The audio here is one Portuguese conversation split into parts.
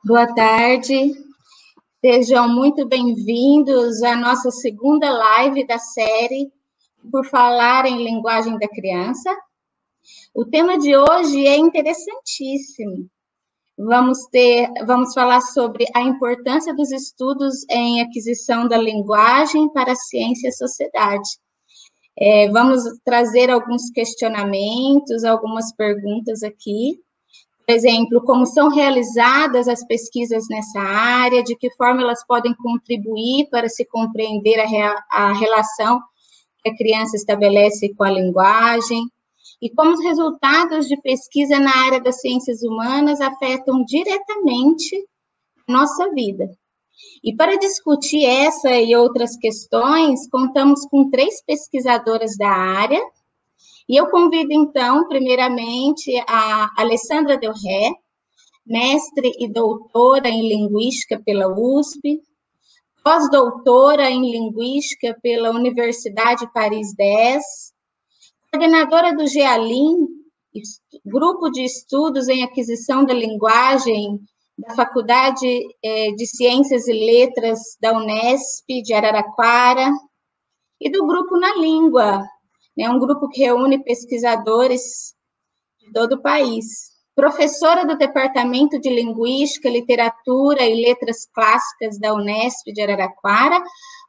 Boa tarde, sejam muito bem-vindos à nossa segunda live da série Por Falar em Linguagem da Criança. O tema de hoje é interessantíssimo. Vamos falar sobre a importância dos estudos em aquisição da linguagem para a ciência e a sociedade. Vamos trazer alguns questionamentos, algumas perguntas aqui. Por exemplo, como são realizadas as pesquisas nessa área, de que forma elas podem contribuir para se compreender a relação que a criança estabelece com a linguagem, e como os resultados de pesquisa na área das ciências humanas afetam diretamente a nossa vida. E para discutir essa e outras questões, contamos com 3 pesquisadoras da área. E eu convido, então, primeiramente, a Alessandra Del Ré, mestre e doutora em Linguística pela USP, pós-doutora em Linguística pela Universidade Paris 10, coordenadora do GEALIN, Grupo de Estudos em Aquisição da Linguagem da Faculdade de Ciências e Letras da Unesp de Araraquara, e do Grupo Na Língua, um grupo que reúne pesquisadores de todo o país. Professora do Departamento de Linguística, Literatura e Letras Clássicas da Unesp de Araraquara,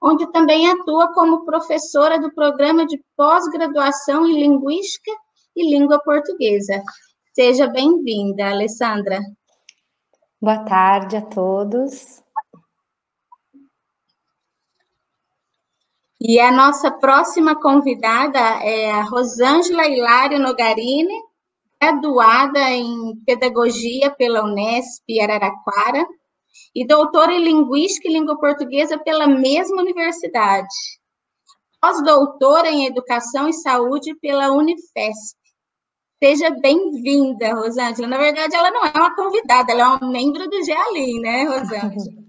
onde também atua como professora do Programa de Pós-Graduação em Linguística e Língua Portuguesa. Seja bem-vinda, Alessandra. Boa tarde a todos. E a nossa próxima convidada é a Rosângela Hilário Nogarini, graduada em Pedagogia pela Unesp Araraquara e doutora em Linguística e Língua Portuguesa pela mesma universidade. Pós-doutora em Educação e Saúde pela Unifesp. Seja bem-vinda, Rosângela. Na verdade, ela não é uma convidada, ela é uma membro do GEALIN, né, Rosângela?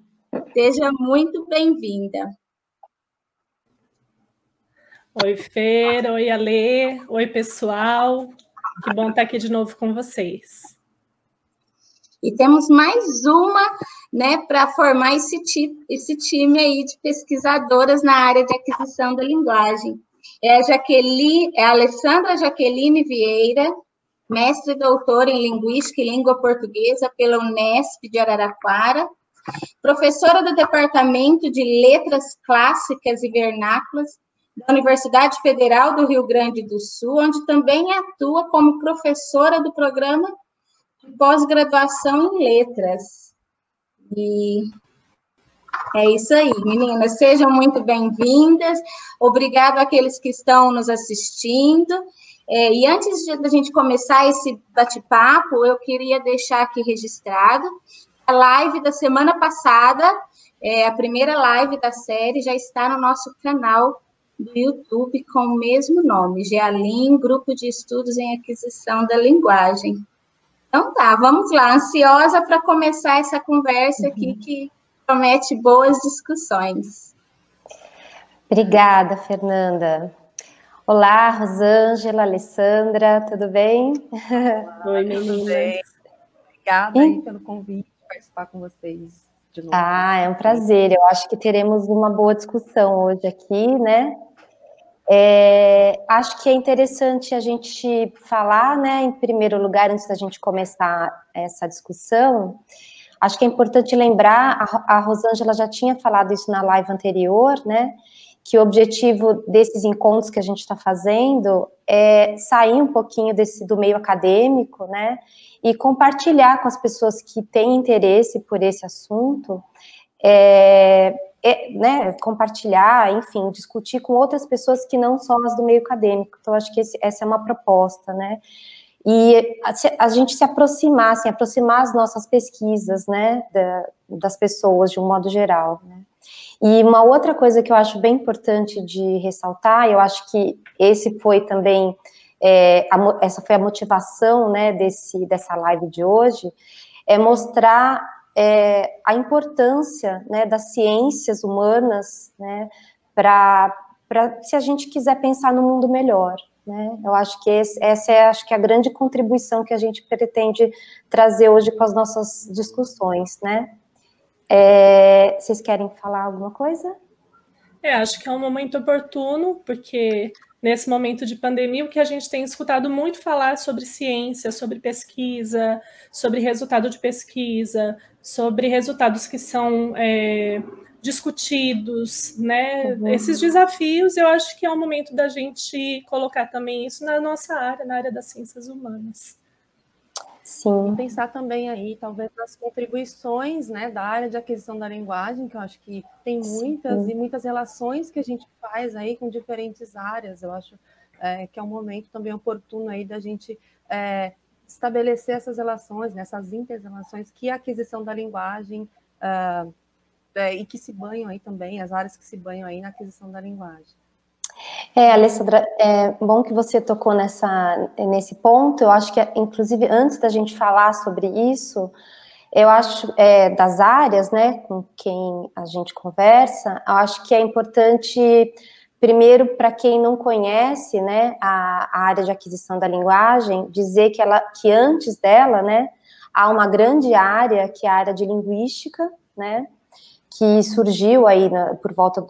Seja muito bem-vinda. Oi, Fer, oi, Alê, oi, pessoal. Que bom estar aqui de novo com vocês. E temos mais uma, para formar esse time aí de pesquisadoras na área de aquisição da linguagem. É a Alessandra Jaqueline Vieira, mestre e doutora em Linguística e Língua Portuguesa pela Unesp de Araraquara, professora do Departamento de Letras Clássicas e Vernáculas da Universidade Federal do Rio Grande do Sul, onde também atua como professora do programa de pós-graduação em letras. E é isso aí, meninas, sejam muito bem-vindas, obrigado àqueles que estão nos assistindo, e antes da gente começar esse bate-papo, eu queria deixar aqui registrado a live da semana passada, a primeira live da série, já está no nosso canal do YouTube com o mesmo nome, GEALIN, Grupo de Estudos em Aquisição da Linguagem. Então tá, vamos lá, ansiosa para começar essa conversa aqui que promete boas discussões. Obrigada, Fernanda. Olá, Rosângela, Alessandra, tudo bem? Oi, meninas. Obrigada aí pelo convite de participar com vocês de novo. É um prazer, eu acho que teremos uma boa discussão hoje aqui, né? Acho que é interessante a gente falar, em primeiro lugar, antes da gente começar essa discussão, acho que é importante lembrar, a Rosângela já tinha falado isso na live anterior, que o objetivo desses encontros que a gente está fazendo é sair um pouquinho do meio acadêmico, e compartilhar com as pessoas que têm interesse por esse assunto, compartilhar, enfim, discutir com outras pessoas que não são as do meio acadêmico. Então, acho que essa é uma proposta, E a gente se aproximar as nossas pesquisas, das pessoas de um modo geral, E uma outra coisa que eu acho bem importante de ressaltar, eu acho que esse foi também, essa foi a motivação, dessa live de hoje, é mostrar a importância, das ciências humanas, para se a gente quiser pensar no mundo melhor, né? Eu acho que essa é acho que a grande contribuição que a gente pretende trazer hoje com as nossas discussões, né? Vocês querem falar alguma coisa? Acho que é um momento oportuno, porque nesse momento de pandemia, o que a gente tem escutado muito falar sobre ciência, sobre pesquisa, sobre resultado de pesquisa, sobre resultados que são discutidos, né? Uhum. Esses desafios, eu acho que é o momento da gente colocar também isso na nossa área, na área das ciências humanas. Sim. E pensar também aí, talvez, nas contribuições, né, da área de aquisição da linguagem, que eu acho que tem muitas e muitas relações que a gente faz aí com diferentes áreas. Eu acho que é um momento também oportuno aí da gente estabelecer essas relações, né, essas inter-relações que a aquisição da linguagem e que se banham aí também, as áreas que se banham aí na aquisição da linguagem. Alessandra, é bom que você tocou nesse ponto. Eu acho que, inclusive, antes da gente falar sobre isso, eu acho, das áreas, né, com quem a gente conversa, eu acho que é importante, primeiro, para quem não conhece, né, a área de aquisição da linguagem, dizer que antes dela, né, há uma grande área, que é a área de linguística, né, que surgiu aí por volta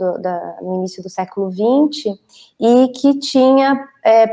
no início do século XX e que tinha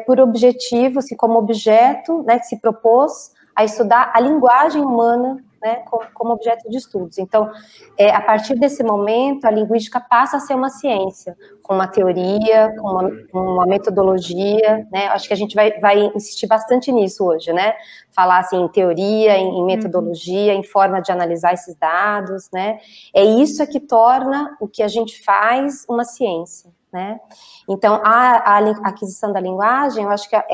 por objetivo, assim, como objeto, né, que se propôs a estudar a linguagem humana, né, como objeto de estudos. Então, a partir desse momento, a linguística passa a ser uma ciência, com uma teoria, com uma metodologia, né, acho que a gente vai insistir bastante nisso hoje, né, falar, assim, em teoria, em metodologia, em forma de analisar esses dados, né, é isso que torna o que a gente faz uma ciência, né. Então, a aquisição da linguagem, eu acho que ela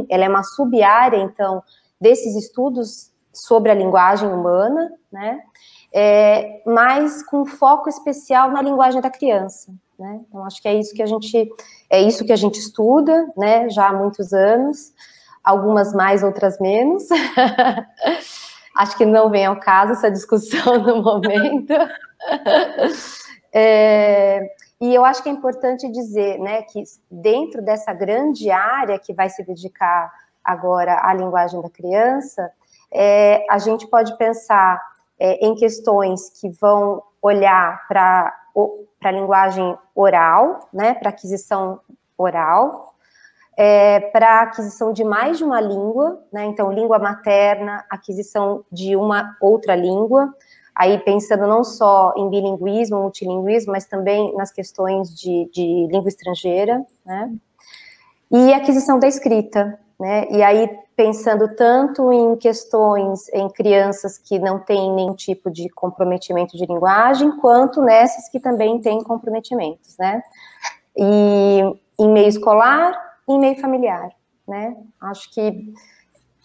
é uma sub-área, então, desses estudos sobre a linguagem humana, né, mas com foco especial na linguagem da criança, né, então acho que é isso que a gente estuda, né, já há muitos anos, algumas mais, outras menos, acho que não vem ao caso essa discussão no momento, e eu acho que é importante dizer, né, que dentro dessa grande área que vai se dedicar agora à linguagem da criança, a gente pode pensar em questões que vão olhar para a linguagem oral, né, para aquisição oral, para a aquisição de mais de uma língua, né, então língua materna, aquisição de uma outra língua, aí pensando não só em bilinguismo, multilinguismo, mas também nas questões de língua estrangeira, né, e aquisição da escrita, né, e aí pensando tanto em questões em crianças que não têm nenhum tipo de comprometimento de linguagem, quanto nessas que também têm comprometimentos, né, e em meio escolar, e em meio familiar, né, acho que,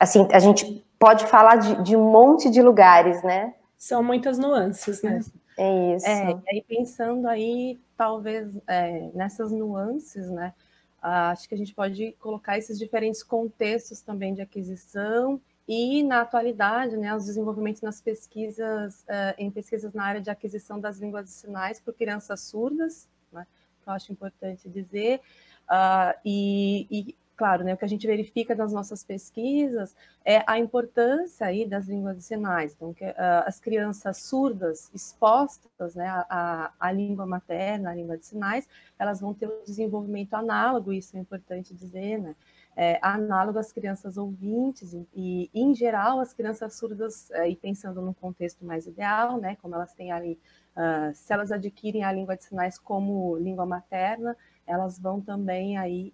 assim, a gente pode falar de um monte de lugares, né. São muitas nuances, né? É isso. E aí pensando aí, talvez, nessas nuances, né, acho que a gente pode colocar esses diferentes contextos também de aquisição e, na atualidade, né, os desenvolvimentos nas pesquisas, em pesquisas na área de aquisição das línguas de sinais por crianças surdas, né, que eu acho importante dizer, claro, né, o que a gente verifica nas nossas pesquisas é a importância aí das línguas de sinais. Então, as crianças surdas expostas, né, à língua materna, à língua de sinais, elas vão ter um desenvolvimento análogo, isso é importante dizer, né, análogo às crianças ouvintes e, em geral, as crianças surdas, e pensando num contexto mais ideal, né, como elas têm ali, se elas adquirem a língua de sinais como língua materna, elas vão também aí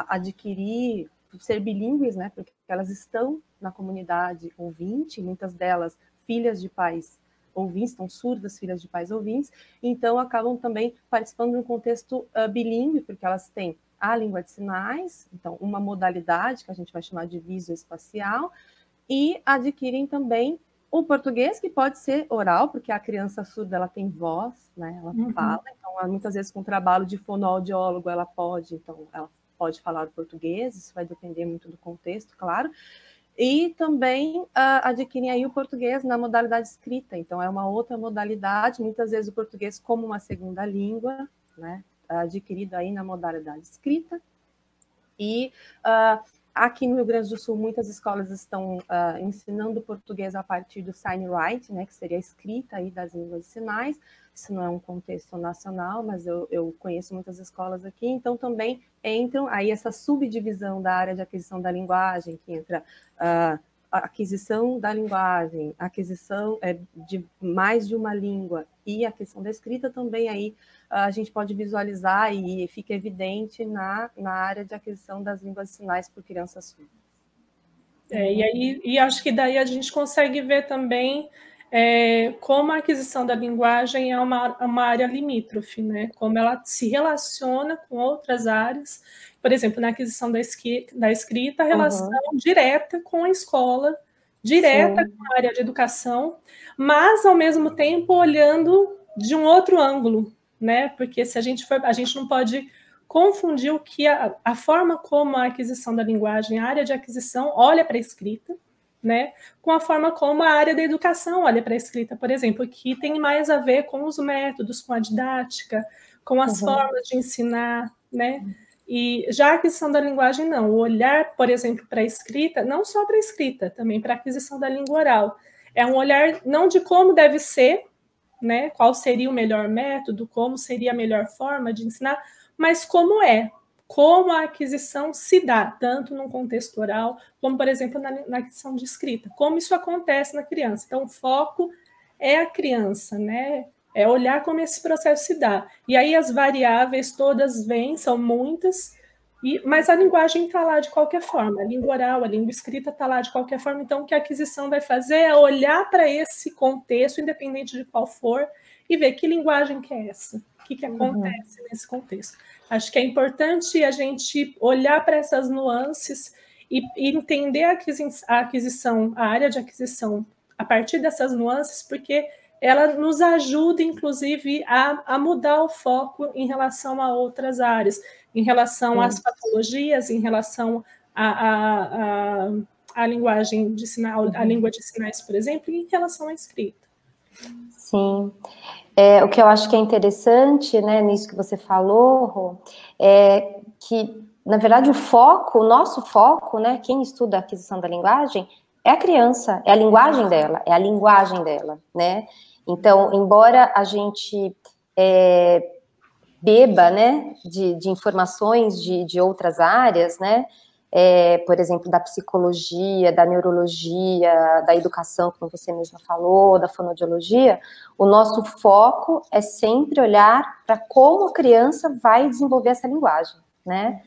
adquirir, ser bilíngues, né, porque elas estão na comunidade ouvinte, muitas delas filhas de pais ouvintes, estão surdas, filhas de pais ouvintes, então acabam também participando de um contexto bilíngue, porque elas têm a língua de sinais, então uma modalidade que a gente vai chamar de visoespacial, e adquirem também o português, que pode ser oral, porque a criança surda ela tem voz, né? Ela fala, então muitas vezes com o trabalho de fonoaudiólogo ela pode falar o português, isso vai depender muito do contexto, claro, e também adquirem aí o português na modalidade escrita, então é uma outra modalidade, muitas vezes o português como uma segunda língua, né? adquirido aí na modalidade escrita. E aqui no Rio Grande do Sul, muitas escolas estão ensinando português a partir do sign write, né, que seria a escrita aí das línguas de sinais. Isso não é um contexto nacional, mas eu conheço muitas escolas aqui, então também entram aí essa subdivisão da área de aquisição da linguagem, que entra a aquisição da linguagem, a aquisição de mais de uma língua e a questão da escrita também aí a gente pode visualizar e fica evidente na área de aquisição das línguas de sinais por crianças surdas. E acho que daí a gente consegue ver também como a aquisição da linguagem é uma área limítrofe, né? Como ela se relaciona com outras áreas. Por exemplo, na aquisição da escrita, a relação direta com a escola, direta com a área de educação, mas, ao mesmo tempo, olhando de um outro ângulo, né? Porque se a gente não pode confundir o que a forma como a aquisição da linguagem, a área de aquisição olha para a escrita, né, com a forma como a área da educação olha para a escrita, por exemplo, que tem mais a ver com os métodos, com a didática, com as formas de ensinar, né? E já a aquisição da linguagem, não. O olhar, por exemplo, para a escrita, não só para a escrita, também para a aquisição da língua oral. É um olhar não de como deve ser, né, qual seria o melhor método, como seria a melhor forma de ensinar, mas como a aquisição se dá, tanto no contexto oral, como, por exemplo, na aquisição de escrita, como isso acontece na criança. Então, o foco é a criança, né? É olhar como esse processo se dá. E aí as variáveis todas vêm, são muitas, mas a linguagem está lá de qualquer forma, a língua oral, a língua escrita está lá de qualquer forma, então o que a aquisição vai fazer é olhar para esse contexto, independente de qual for, e ver que linguagem que é essa, o que acontece nesse contexto. Acho que é importante a gente olhar para essas nuances e entender a aquisição, a área de aquisição, a partir dessas nuances, porque ela nos ajuda, inclusive, a mudar o foco em relação a outras áreas, em relação às patologias, em relação à linguagem de sinal, à língua de sinais, por exemplo, e em relação à escrita. Sim. O que eu acho que é interessante, né, nisso que você falou, Rô, é que, na verdade, o nosso foco, né, quem estuda a aquisição da linguagem, é a criança, é a linguagem dela, né? Então, embora a gente beba, né, de informações de outras áreas, né, por exemplo, da psicologia, da neurologia, da educação, como você mesma falou, da fonoaudiologia, o nosso foco é sempre olhar para como a criança vai desenvolver essa linguagem, né?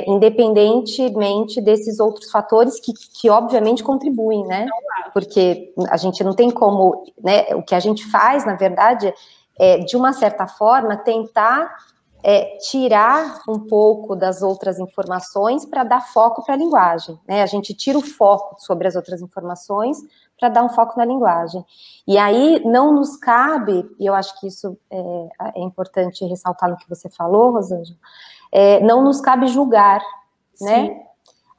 Independentemente desses outros fatores que obviamente contribuem, né? Porque a gente não tem como, né? O que a gente faz, na verdade, de uma certa forma, tentar tirar um pouco das outras informações para dar foco para a linguagem, né? A gente tira o foco sobre as outras informações para dar um foco na linguagem. E aí não nos cabe, e eu acho que isso é importante ressaltar no que você falou, Rosângela, não nos cabe julgar, né?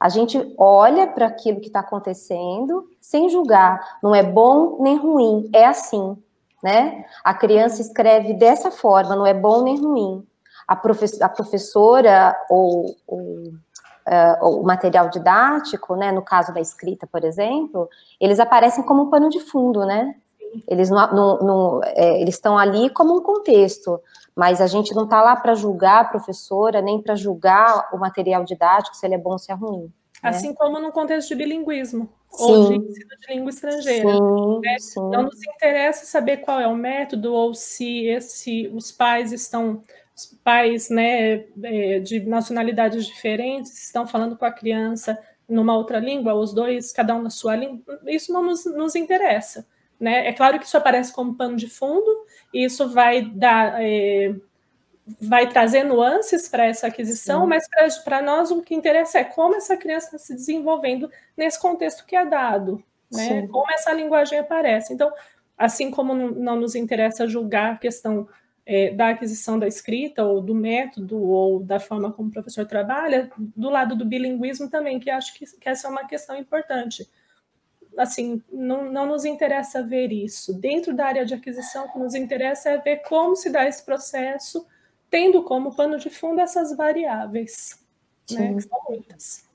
A gente olha para aquilo que está acontecendo sem julgar, não é bom nem ruim, é assim, né? A criança escreve dessa forma, não é bom nem ruim. A professora ou o material didático, né, no caso da escrita, por exemplo, eles aparecem como um pano de fundo, né? Eles eles estão ali como um contexto, mas a gente não está lá para julgar a professora, nem para julgar o material didático, se ele é bom ou se é ruim. Né? Assim como no contexto de bilinguismo, ou de ensino de língua estrangeira. Né? Não nos interessa saber qual é o método, ou se os pais, né, de nacionalidades diferentes estão falando com a criança numa outra língua, os dois, cada um na sua língua, isso não nos interessa. Né? É claro que isso aparece como pano de fundo, e isso vai trazer nuances para essa aquisição, mas para nós o que interessa é como essa criança está se desenvolvendo nesse contexto que é dado, né? Como essa linguagem aparece. Então, assim como não nos interessa julgar a questão da aquisição da escrita, ou do método, ou da forma como o professor trabalha, do lado do bilinguismo também, que acho que essa é uma questão importante. Assim, não nos interessa ver isso. Dentro da área de aquisição, o que nos interessa é ver como se dá esse processo, tendo como pano de fundo essas variáveis, né, que são muitas.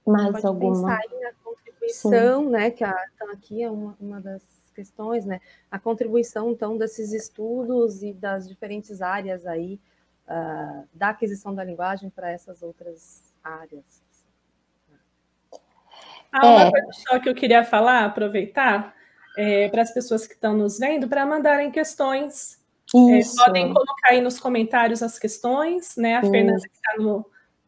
Mais pode alguma? pensar aí na contribuição, né, que então aqui é uma das questões, né, a contribuição, então, desses estudos e das diferentes áreas aí, da aquisição da linguagem para essas outras áreas. Uma coisa só que eu queria falar, aproveitar, para as pessoas que estão nos vendo, para mandarem questões. Podem colocar aí nos comentários as questões, né? A Fernanda que está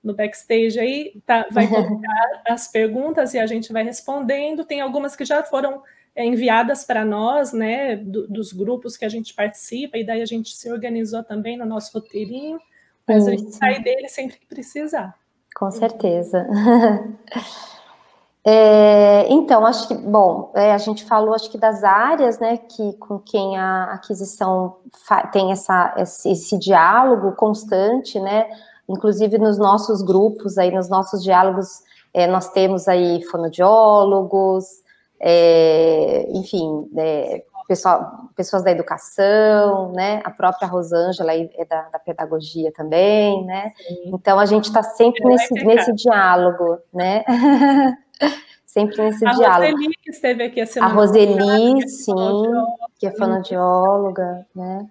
no backstage aí vai colocar as perguntas e a gente vai respondendo. Tem algumas que já foram enviadas para nós, né? Dos grupos que a gente participa, e daí a gente se organizou também no nosso roteirinho, mas a gente sai dele sempre que precisar. Com certeza. Então, acho que, bom, a gente falou, acho que das áreas, né, que com quem a aquisição tem esse diálogo constante, né, inclusive nos nossos grupos, aí nos nossos diálogos, nós temos aí fonoaudiólogos, enfim, pessoas da educação, né, a própria Rosângela é da pedagogia também, né, então a gente está sempre nesse diálogo, né, sempre nesse diálogo. A Roseli, que esteve aqui a semana passada. A Roseli, sim, que é fonoaudióloga, né?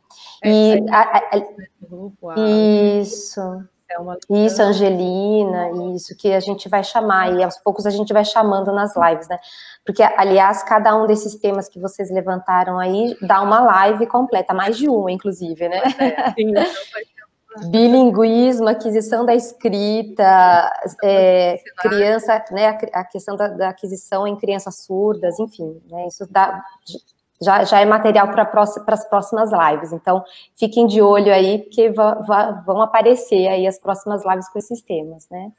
Isso, Angelina, isso, que a gente vai chamar, e aos poucos a gente vai chamando nas lives, né? Porque, aliás, cada um desses temas que vocês levantaram aí dá uma live completa, mais de uma, inclusive, né? Sim, bilinguismo, aquisição da escrita, criança, né, a questão da aquisição em crianças surdas, enfim, né, isso já é material para as próximas lives, então fiquem de olho aí, porque vão aparecer aí as próximas lives com esses temas, né.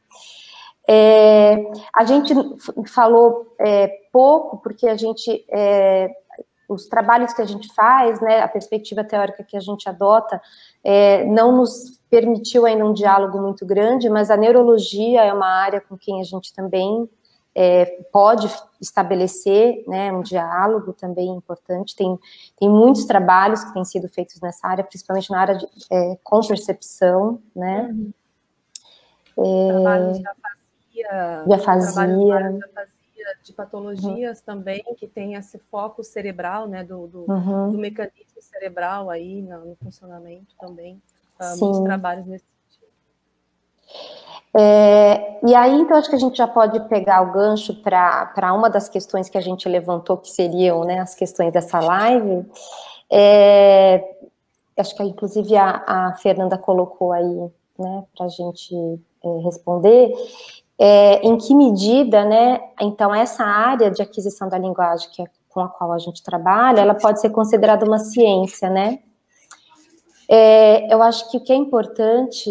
A gente falou pouco, porque a gente... os trabalhos que a gente faz, né, a perspectiva teórica que a gente adota, não nos permitiu ainda um diálogo muito grande, mas a neurologia é uma área com quem a gente também pode estabelecer, né, um diálogo também importante. Tem muitos trabalhos que têm sido feitos nessa área, principalmente na área de com percepção, né. Trabalhos já fazia de patologias também, que tem esse foco cerebral, né, do mecanismo cerebral aí no funcionamento também, muitos trabalhos nesse sentido. E aí, então, acho que a gente já pode pegar o gancho para uma das questões que a gente levantou, que seriam, né, as questões dessa live. Acho que, inclusive, a Fernanda colocou aí, né, para a gente responder. Em que medida, né, então, essa área de aquisição da linguagem, que é com a qual a gente trabalha, ela pode ser considerada uma ciência, né? Eu acho que o que é importante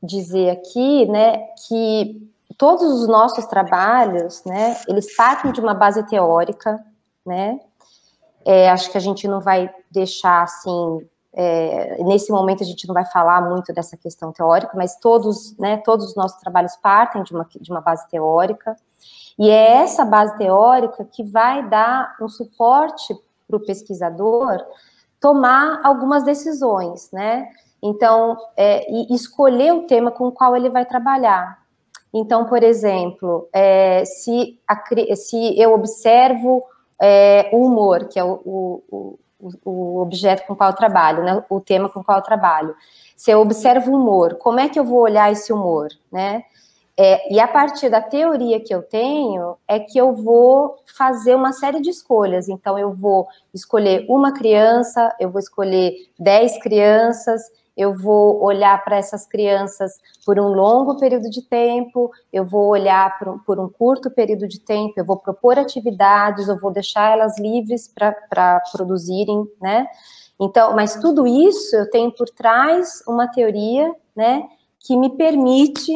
dizer aqui, né, que todos os nossos trabalhos, né, eles partem de uma base teórica, né, acho que a gente não vai deixar, assim, nesse momento a gente não vai falar muito dessa questão teórica, mas todos os nossos trabalhos partem de uma base teórica, e é essa base teórica que vai dar um suporte para o pesquisador tomar algumas decisões, né? Então, e escolher o tema com o qual ele vai trabalhar. Então, por exemplo, se eu observo o humor, que é o objeto com o qual eu trabalho, né, o tema com o qual eu trabalho. Se eu observo o humor, como é que eu vou olhar esse humor, né? E a partir da teoria que eu tenho, é que eu vou fazer uma série de escolhas. Então, eu vou escolher uma criança, eu vou escolher 10 crianças, eu vou olhar para essas crianças por um longo período de tempo, eu vou olhar por um curto período de tempo, eu vou propor atividades, eu vou deixar elas livres para produzirem, né? Então, mas tudo isso eu tenho por trás uma teoria, né, que me permite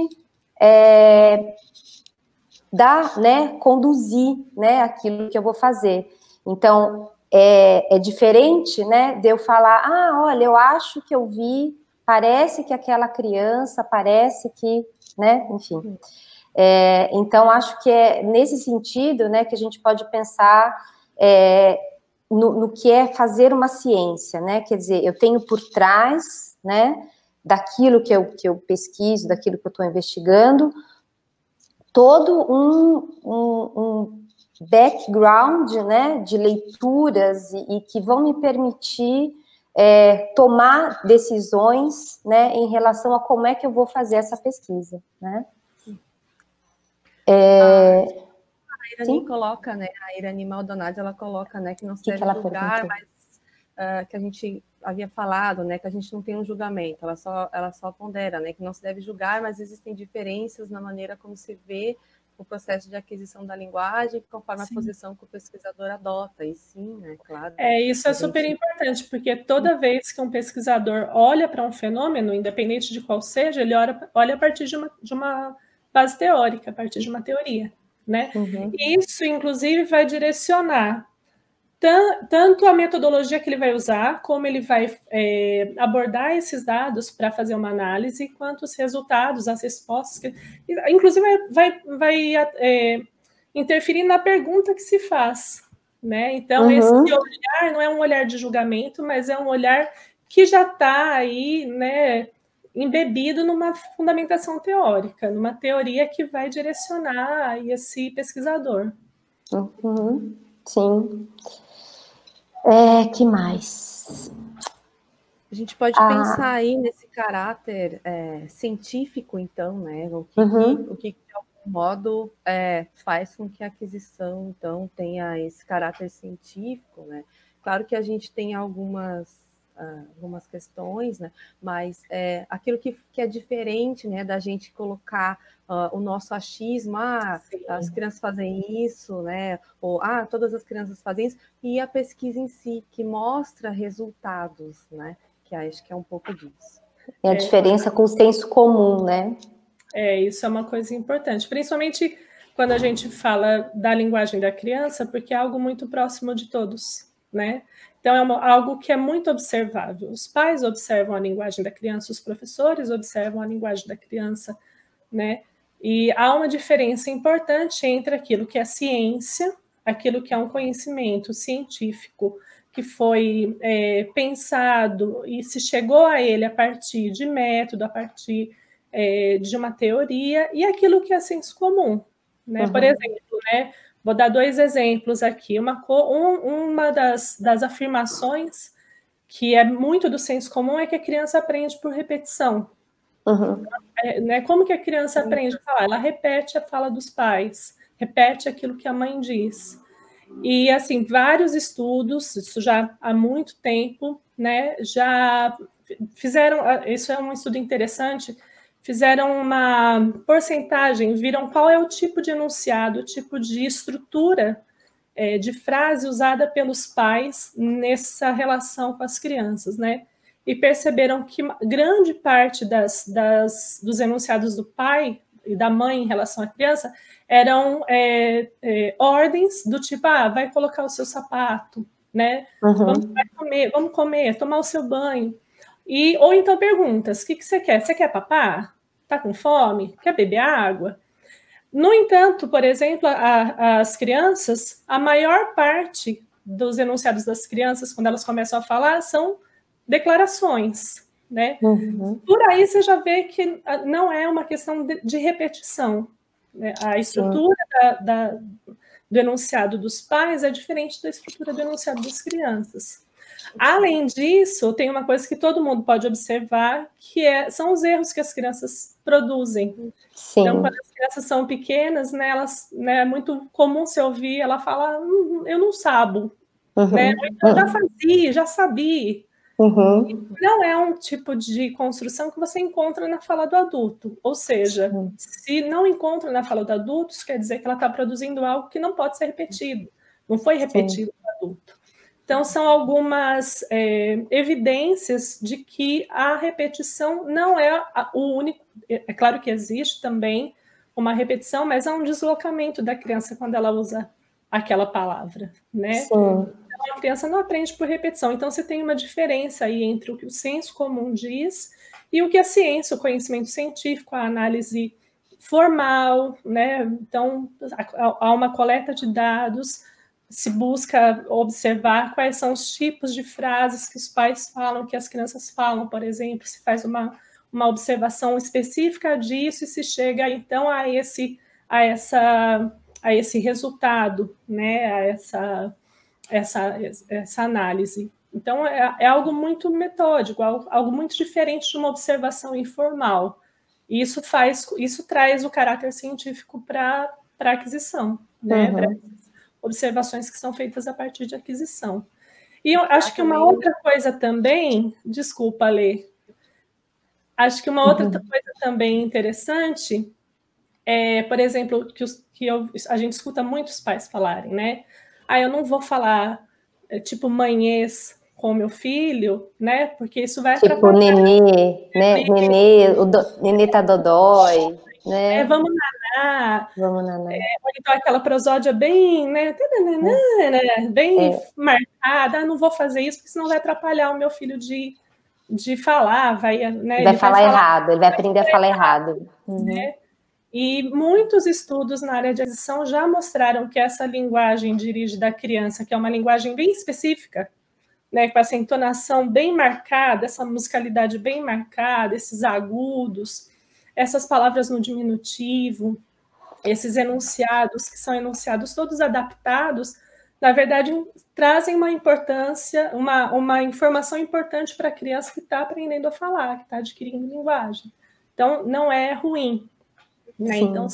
conduzir, né, aquilo que eu vou fazer. Então, é diferente, né, de eu falar, olha, eu acho que eu vi, parece que aquela criança, parece que, né, enfim. Então, acho que é nesse sentido, né, que a gente pode pensar no que é fazer uma ciência, né? Quer dizer, eu tenho por trás, né, daquilo que eu pesquiso, daquilo que eu estou investigando, todo um background, né, de leituras e que vão me permitir tomar decisões, né, em relação a como é que eu vou fazer essa pesquisa, né? A Irani coloca, né, a Irani Maldonado, ela coloca, né, que não se deve julgar, mas que a gente havia falado, né, que a gente não tem um julgamento, ela só pondera, né, que não se deve julgar, mas existem diferenças na maneira como se vê o processo de aquisição da linguagem, conforme a posição que o pesquisador adota, e sim, né, claro. Isso é super importante, porque toda vez que um pesquisador olha para um fenômeno, independente de qual seja, ele olha a partir de uma base teórica, a partir de uma teoria, né? Uhum. Isso, inclusive, vai direcionar tanto a metodologia que ele vai usar, como ele vai abordar esses dados para fazer uma análise, quanto os resultados, as respostas, inclusive vai interferir na pergunta que se faz, né? Então, esse olhar não é um olhar de julgamento, mas é um olhar que já está aí, né, embebido numa fundamentação teórica, numa teoria que vai direcionar aí esse pesquisador. Uhum. Sim. Que mais? A gente pode pensar aí nesse caráter científico, então, né? O que de algum modo faz com que a aquisição, então, tenha esse caráter científico, né? Claro que a gente tem algumas questões, né? Mas aquilo que é diferente, né? Da gente colocar o nosso achismo, as crianças fazem isso, né? Ou todas as crianças fazem isso, e a pesquisa em si, que mostra resultados, né? Que acho que é um pouco disso. É a diferença com o senso comum, né? Isso é uma coisa importante, principalmente quando a gente fala da linguagem da criança, porque é algo muito próximo de todos, né? Então, é algo que é muito observável. Os pais observam a linguagem da criança, os professores observam a linguagem da criança, né? E há uma diferença importante entre aquilo que é ciência, aquilo que é um conhecimento científico, que foi pensado e se chegou a ele a partir de método, a partir de uma teoria, e aquilo que é senso comum, né? Por exemplo, né? Vou dar 2 exemplos aqui. Uma das afirmações que é muito do senso comum é que a criança aprende por repetição. Né? Como que a criança aprende a falar? Ela repete a fala dos pais, repete aquilo que a mãe diz. E, assim, vários estudos, isso já há muito tempo, né, já fizeram, isso é um estudo interessante, fizeram uma porcentagem, viram qual é o tipo de enunciado, o tipo de estrutura de frase usada pelos pais nessa relação com as crianças, né? E perceberam que grande parte dos enunciados do pai e da mãe em relação à criança eram ordens do tipo, vai colocar o seu sapato, né? Vamos comer, tomar o seu banho. Ou então perguntas, o que você quer? Você quer papar? Tá com fome? Quer beber água? No entanto, por exemplo, as crianças, a maior parte dos enunciados das crianças, quando elas começam a falar, são declarações, né? Por aí você já vê que não é uma questão de repetição, né? A estrutura do enunciado dos pais é diferente da estrutura do enunciado das crianças. Além disso, tem uma coisa que todo mundo pode observar, que são os erros que as crianças produzem. Sim. Então, quando as crianças são pequenas, né, é muito comum se ouvir ela fala, eu não sabo, né? Eu já fazia, já sabia. Não é um tipo de construção que você encontra na fala do adulto. Ou seja, se não encontra na fala do adulto, isso quer dizer que ela está produzindo algo que não pode ser repetido. Não foi repetido no adulto. Então, são algumas evidências de que a repetição não é o único... É claro que existe também uma repetição, mas é um deslocamento da criança quando ela usa aquela palavra, né? Então, a criança não aprende por repetição. Então, você tem uma diferença aí entre o que o senso comum diz e o que a ciência, o conhecimento científico, a análise formal, né? Então, há uma coleta de dados se busca observar quais são os tipos de frases que os pais falam, que as crianças falam, por exemplo, se faz uma observação específica disso e se chega, então, a esse resultado, né, a essa análise. Então, é algo muito metódico, algo muito diferente de uma observação informal. E isso traz o caráter científico para a aquisição, né? Para observações que são feitas a partir de aquisição. E eu acho que uma outra coisa também, desculpa, Lê, acho que uma outra coisa também interessante é, por exemplo, a gente escuta muitos pais falarem, né? Eu não vou falar tipo manhês com meu filho, né? Porque isso vai tipo nenê, né? Nenê tá dodói, né? Vamos nanar. Vamos nanar. Ou então aquela prosódia bem, né? Bem marcada. Não vou fazer isso, porque senão vai atrapalhar o meu filho de falar, né? Ele vai falar errado, ele vai aprender a falar errado. Né? E muitos estudos na área de aquisição já mostraram que essa linguagem dirigida à criança, que é uma linguagem bem específica, né, com essa entonação bem marcada, essa musicalidade bem marcada, esses agudos, essas palavras no diminutivo, esses enunciados, que são enunciados todos adaptados, na verdade, trazem uma importância, uma informação importante para a criança que está aprendendo a falar, que está adquirindo linguagem. Então, não é ruim. Né? Então,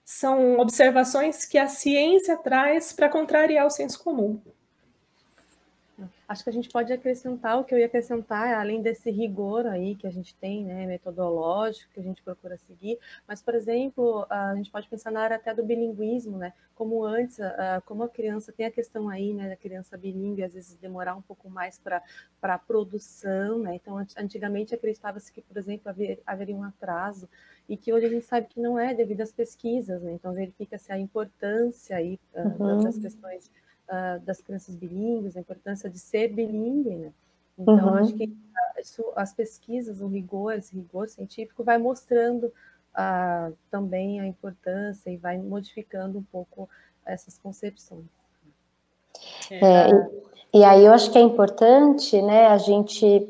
são observações que a ciência traz para contrariar o senso comum. Acho que a gente pode acrescentar, o que eu ia acrescentar, além desse rigor aí que a gente tem, né, metodológico, que a gente procura seguir, mas, por exemplo, a gente pode pensar na área até do bilinguismo, né, como antes, como a criança tem a questão aí, né, da criança bilíngue, às vezes demorar um pouco mais para a produção, né, então, antigamente acreditava-se que, por exemplo, haveria um atraso, e que hoje a gente sabe que não é devido às pesquisas, né, então verifica-se a importância aí das questões das crianças bilíngues, a importância de ser bilíngue, né? Então, acho que as pesquisas, esse rigor científico vai mostrando também a importância e vai modificando um pouco essas concepções. E aí eu acho que é importante, né, a gente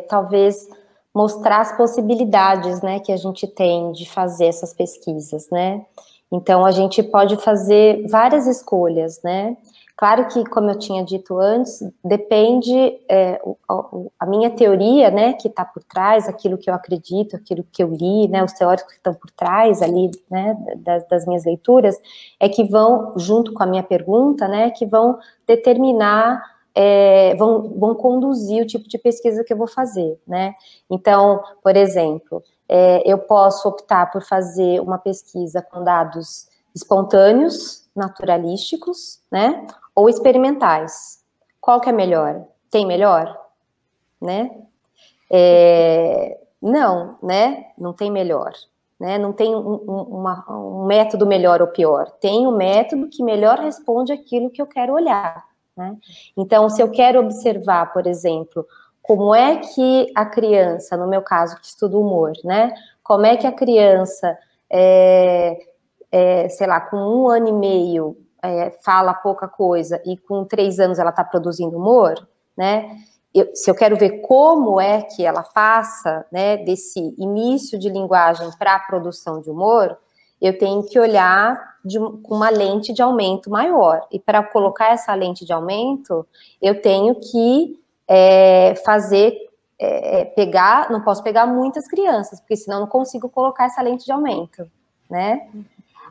talvez mostrar as possibilidades, né, que a gente tem de fazer essas pesquisas, né? Então, a gente pode fazer várias escolhas, né? Claro que, como eu tinha dito antes, depende a minha teoria, né, que está por trás, aquilo que eu acredito, aquilo que eu li, né, os teóricos que estão por trás ali, né, das minhas leituras, é que vão, junto com a minha pergunta, né, que vão determinar, vão conduzir o tipo de pesquisa que eu vou fazer, né. Então, por exemplo, eu posso optar por fazer uma pesquisa com dados espontâneos, naturalísticos, né, ou experimentais. Qual que é melhor? Tem melhor? Né? Não, né? Não tem melhor. Né? Não tem um método melhor ou pior. Tem um método que melhor responde aquilo que eu quero olhar. Né? Então, se eu quero observar, por exemplo, como é que a criança, no meu caso, que estudo humor, né? Como é que a criança, sei lá, com 1 ano e meio, fala pouca coisa e com 3 anos ela está produzindo humor, né? Se eu quero ver como é que ela passa, né, desse início de linguagem para a produção de humor, eu tenho que olhar com uma lente de aumento maior. E para colocar essa lente de aumento, eu tenho que não posso pegar muitas crianças, porque senão eu não consigo colocar essa lente de aumento, né?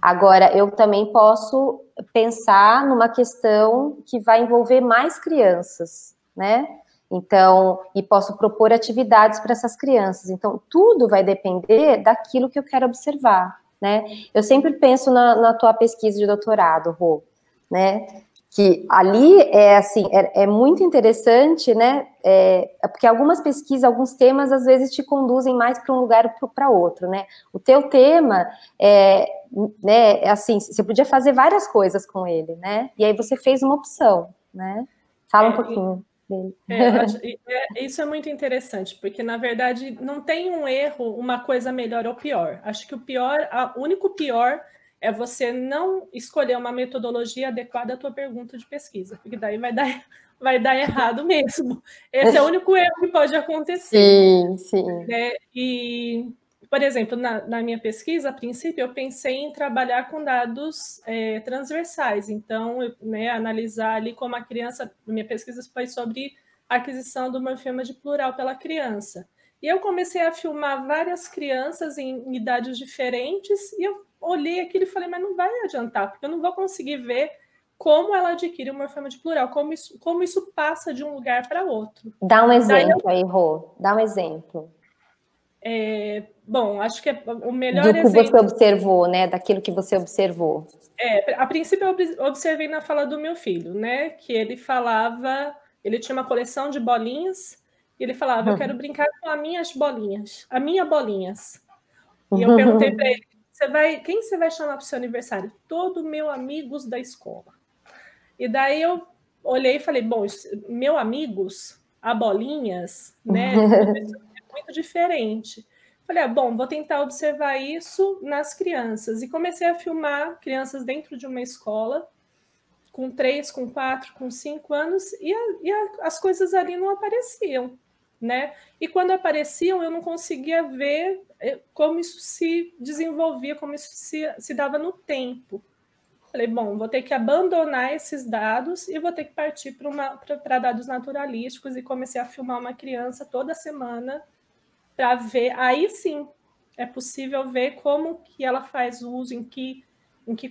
Agora, eu também posso pensar numa questão que vai envolver mais crianças, né? Então, e posso propor atividades para essas crianças. Então, tudo vai depender daquilo que eu quero observar, né? Eu sempre penso na tua pesquisa de doutorado, Rô, né? Que ali é muito interessante, né? Porque algumas pesquisas, alguns temas, às vezes te conduzem mais para um lugar ou para outro, né? O teu tema né? Assim, você podia fazer várias coisas com ele, né? E aí você fez uma opção, né? Fala um pouquinho dele. Isso é muito interessante, porque na verdade não tem um erro, uma coisa melhor ou pior. Acho que o único pior é você não escolher uma metodologia adequada à tua pergunta de pesquisa, porque daí vai dar errado mesmo. Esse é o único erro que pode acontecer. Sim, sim. Né? E, por exemplo, na minha pesquisa, a princípio, eu pensei em trabalhar com dados transversais. Então, né, analisar ali como a criança... Minha pesquisa foi sobre a aquisição do morfema de plural pela criança. E eu comecei a filmar várias crianças em idades diferentes e eu olhei aquilo e falei, mas não vai adiantar, porque eu não vou conseguir ver como ela adquire o morfema de plural, como isso passa de um lugar para outro. Dá um exemplo aí, Rô. Dá um exemplo. Bom, acho que o melhor do que exemplo... você observou, né? Daquilo que você observou. A princípio eu observei na fala do meu filho, né? Que ele falava, ele tinha uma coleção de bolinhas, e ele falava, eu quero brincar com as minhas bolinhas, a minha bolinhas. E eu perguntei para ele, quem você vai chamar para o seu aniversário? Todo meu amigos da escola. E daí eu olhei e falei, bom, meu amigos, a bolinhas, né? É muito diferente. Falei, bom, vou tentar observar isso nas crianças. E comecei a filmar crianças dentro de uma escola, com 3, com 4, com 5 anos, e as coisas ali não apareciam, né? E quando apareciam, eu não conseguia ver como isso se desenvolvia, como isso se dava no tempo. Falei, bom, vou ter que abandonar esses dados e vou ter que partir para dados naturalísticos, e comecei a filmar uma criança toda semana para ver, aí sim, é possível ver como que ela faz uso, em que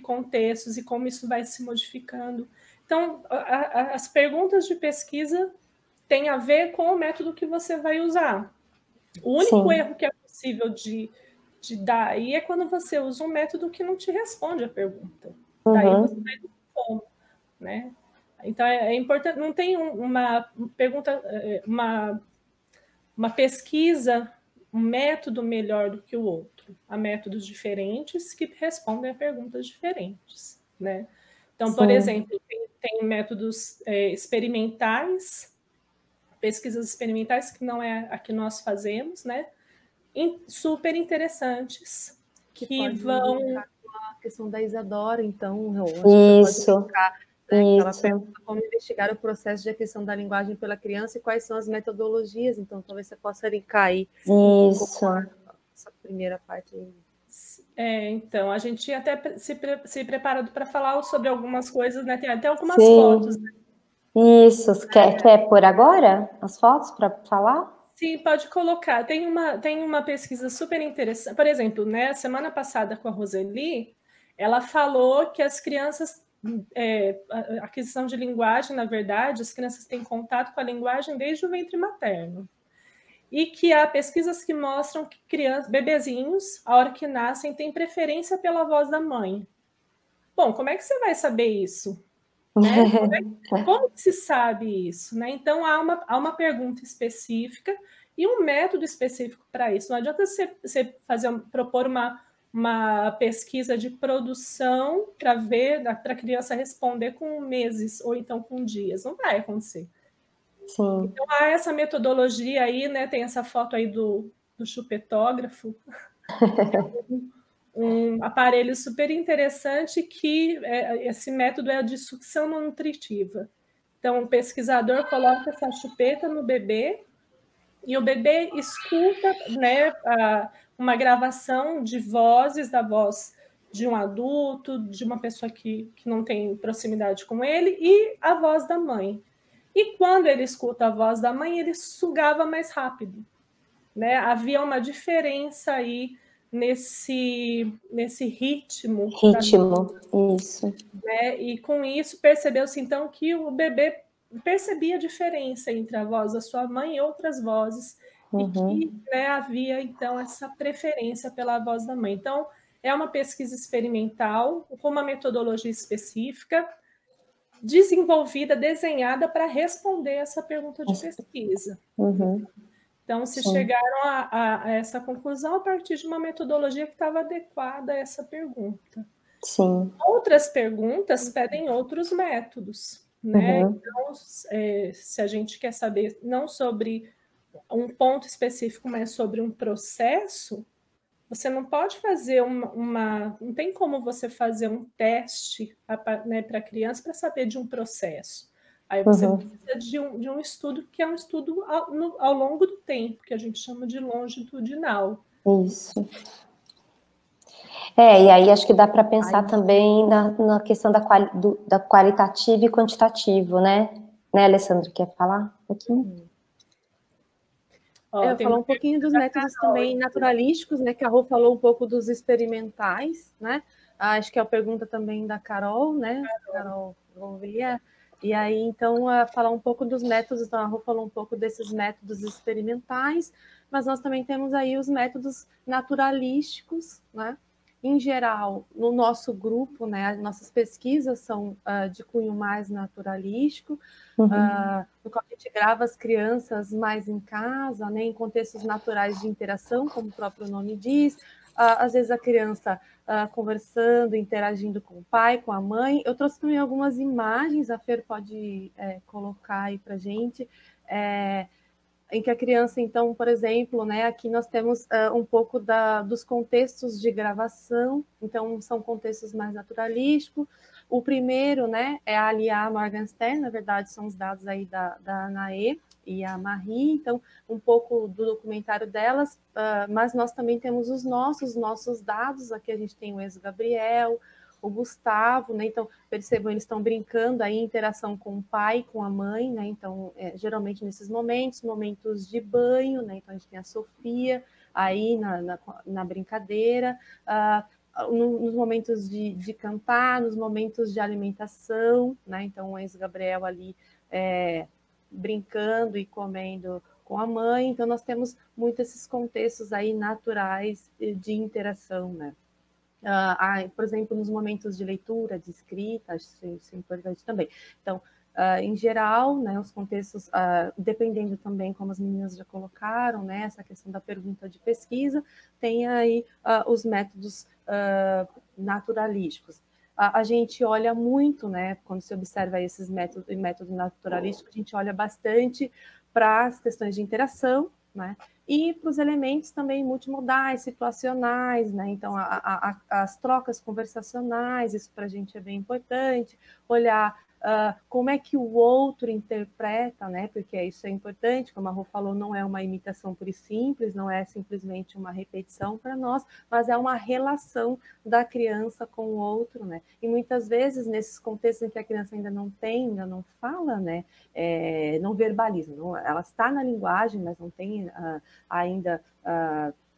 contextos e como isso vai se modificando. Então, as perguntas de pesquisa têm a ver com o método que você vai usar. O único erro que é possível de dar aí é quando você usa um método que não te responde a pergunta. Daí você vai do como, né? Então, é importante, não tem uma pergunta, uma pesquisa, um método melhor do que o outro. Há métodos diferentes que respondem a perguntas diferentes, né? Então, por exemplo, tem métodos experimentais, pesquisas experimentais, que não é a que nós fazemos, né? Super interessantes, que vão... A questão da Isadora, então, isso. Ela pergunta como investigar o processo de aquisição da linguagem pela criança e quais são as metodologias. Então, talvez você possa linkar aí essa primeira parte aí. Então, a gente tinha até se preparado para falar sobre algumas coisas, né? Tem até algumas fotos. Né? Isso. Quer pôr agora as fotos para falar? Sim, pode colocar. Tem uma pesquisa super interessante. Por exemplo, né, semana passada com a Roseli, ela falou que as crianças... a aquisição de linguagem, na verdade, as crianças têm contato com a linguagem desde o ventre materno. E que há pesquisas que mostram que bebezinhos, a hora que nascem, têm preferência pela voz da mãe. Bom, como é que você vai saber isso? Né? Como que se sabe isso? Né? Então, há uma pergunta específica e um método específico para isso. Não adianta você propor uma pesquisa de produção para a criança responder com meses ou então com dias. Não vai acontecer. Sim. Então, há essa metodologia aí, né? Tem essa foto aí do chupetógrafo, um aparelho super interessante que esse método é de sucção não nutritiva. Então, o pesquisador coloca essa chupeta no bebê e o bebê escuta, né, uma gravação de vozes, da voz de um adulto, de uma pessoa que não tem proximidade com ele, e a voz da mãe. E quando ele escuta a voz da mãe, ele sugava mais rápido. Né? Havia uma diferença aí nesse ritmo. Isso. Né? E com isso percebeu-se então que o bebê percebia a diferença entre a voz da sua mãe e outras vozes, e que, né, havia então essa preferência pela voz da mãe. Então, é uma pesquisa experimental com uma metodologia específica, desenvolvida, desenhada para responder essa pergunta de pesquisa. Então, se chegaram a essa conclusão a partir de uma metodologia que estava adequada a essa pergunta. Sim. Outras perguntas pedem outros métodos, né? Então, se a gente quer saber não sobre um ponto específico, mas sobre um processo, você não pode fazer não tem como você fazer um teste, né, para a criança para saber de um processo. Aí você precisa de um estudo que é um estudo ao longo do tempo, que a gente chama de longitudinal. Isso. E aí acho que dá para pensar também na questão da qualitativo e quantitativo, né? Né, Alessandra, quer falar um pouquinho? Eu vou falar um pouquinho dos métodos também naturalísticos, né? Que a Rô falou um pouco dos experimentais, né? Acho que é a pergunta também da Carol, né? Carol Gouveia. E aí, então, falar um pouco dos métodos, então a Rô falou um pouco desses métodos experimentais, mas nós também temos aí os métodos naturalísticos, né? Em geral, no nosso grupo, né, as nossas pesquisas são de cunho mais naturalístico, no qual a gente grava as crianças mais em casa, né, em contextos naturais de interação, como o próprio nome diz, às vezes a criança conversando, interagindo com o pai, com a mãe. Eu trouxe também algumas imagens, a Fer pode colocar aí para a gente, em que a criança, então, por exemplo, né, aqui nós temos um pouco dos contextos de gravação, então são contextos mais naturalísticos. O primeiro, né, é a Alia Morgenstern, na verdade são os dados aí da Anaê e a Marie, então um pouco do documentário delas, mas nós também temos os nossos dados, aqui a gente tem o ex-Gabriel, o Gustavo, né? Então, percebam, eles estão brincando aí, interação com o pai, com a mãe, né? Então, geralmente nesses momentos de banho, né? Então, a gente tem a Sofia aí na brincadeira, nos momentos de cantar, nos momentos de alimentação, né? Então, o ex-Gabriel ali brincando e comendo com a mãe. Então, nós temos muito esses contextos aí naturais de interação, né? Por exemplo, nos momentos de leitura, de escrita, acho isso importante também. Então, em geral, né, os contextos, dependendo também, como as meninas já colocaram, né, essa questão da pergunta de pesquisa, tem aí os métodos naturalísticos. A gente olha muito, né, quando se observa esses métodos naturalísticos, a gente olha bastante para as questões de interação, né, e para os elementos também multimodais, situacionais, né? Então, as trocas conversacionais, isso para a gente é bem importante, olhar como é que o outro interpreta, né? Porque isso é importante, como a Rô falou, não é uma imitação pura e simples, não é simplesmente uma repetição para nós, mas é uma relação da criança com o outro, né? E muitas vezes, nesses contextos em que a criança ainda não fala, né? Não verbaliza, ela está na linguagem, mas não tem ainda...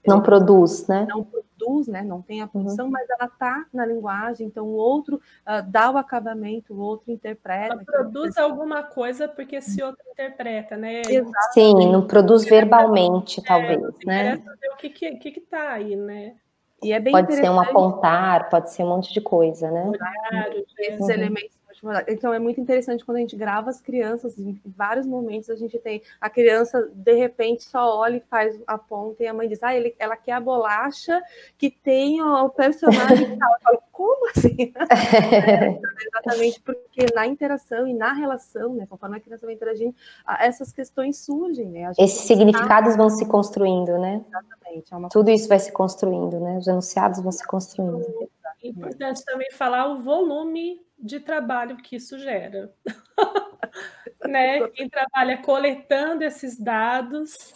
não produz, né? Não produz, né? Não tem a produção, mas ela está na linguagem, então o outro dá o acabamento, o outro interpreta. Ela produz alguma coisa porque esse outro interpreta, né? Exatamente. Sim, não produz verbalmente, talvez, né? Interessa saber o que está aí, né? E é bem pode ser um apontar, pode ser um monte de coisa, né? Horário, esses elementos. Então, é muito interessante quando a gente grava as crianças, em vários momentos a gente tem a criança, de repente, só olha e faz a ponta, e a mãe diz, ela quer a bolacha que tem o personagem tal. Eu falo, como assim? Exatamente, porque na interação e na relação, né, conforme a criança vai interagindo, essas questões surgem, né? Esses significados vão se construindo, né? Exatamente. Tudo isso vai se construindo, né? Os enunciados vão se construindo. É importante também falar o volume de trabalho que isso gera. Né? Quem trabalha coletando esses dados,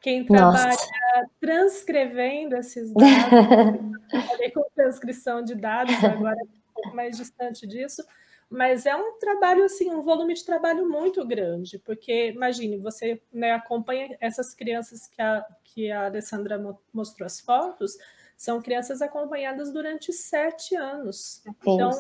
quem trabalha transcrevendo esses dados, falei com transcrição de dados, agora é um pouco mais distante disso, mas é um trabalho, assim, um volume de trabalho muito grande, porque, imagine, você, né, acompanha essas crianças que a Alessandra mostrou as fotos, são crianças acompanhadas durante 7 anos. Então,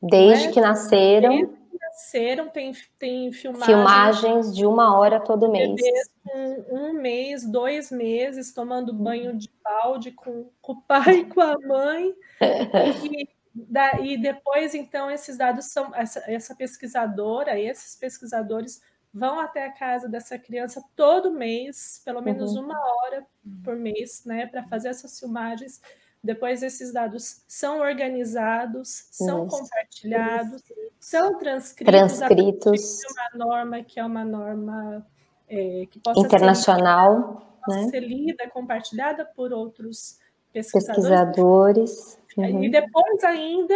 desde que nasceram. Desde que nasceram, tem filmagens de 1 hora todo mês. Com 1 mês, 2 meses, tomando banho de balde com o pai e com a mãe. E depois, então, esses dados são... Essa pesquisadora, esses pesquisadores vão até a casa dessa criança todo mês, pelo menos 1 hora por mês, né, para fazer essas filmagens. Depois esses dados são organizados, são compartilhados, são transcritos a partir de uma norma que é uma norma que possa internacional, ser lida, compartilhada por outros pesquisadores. E depois ainda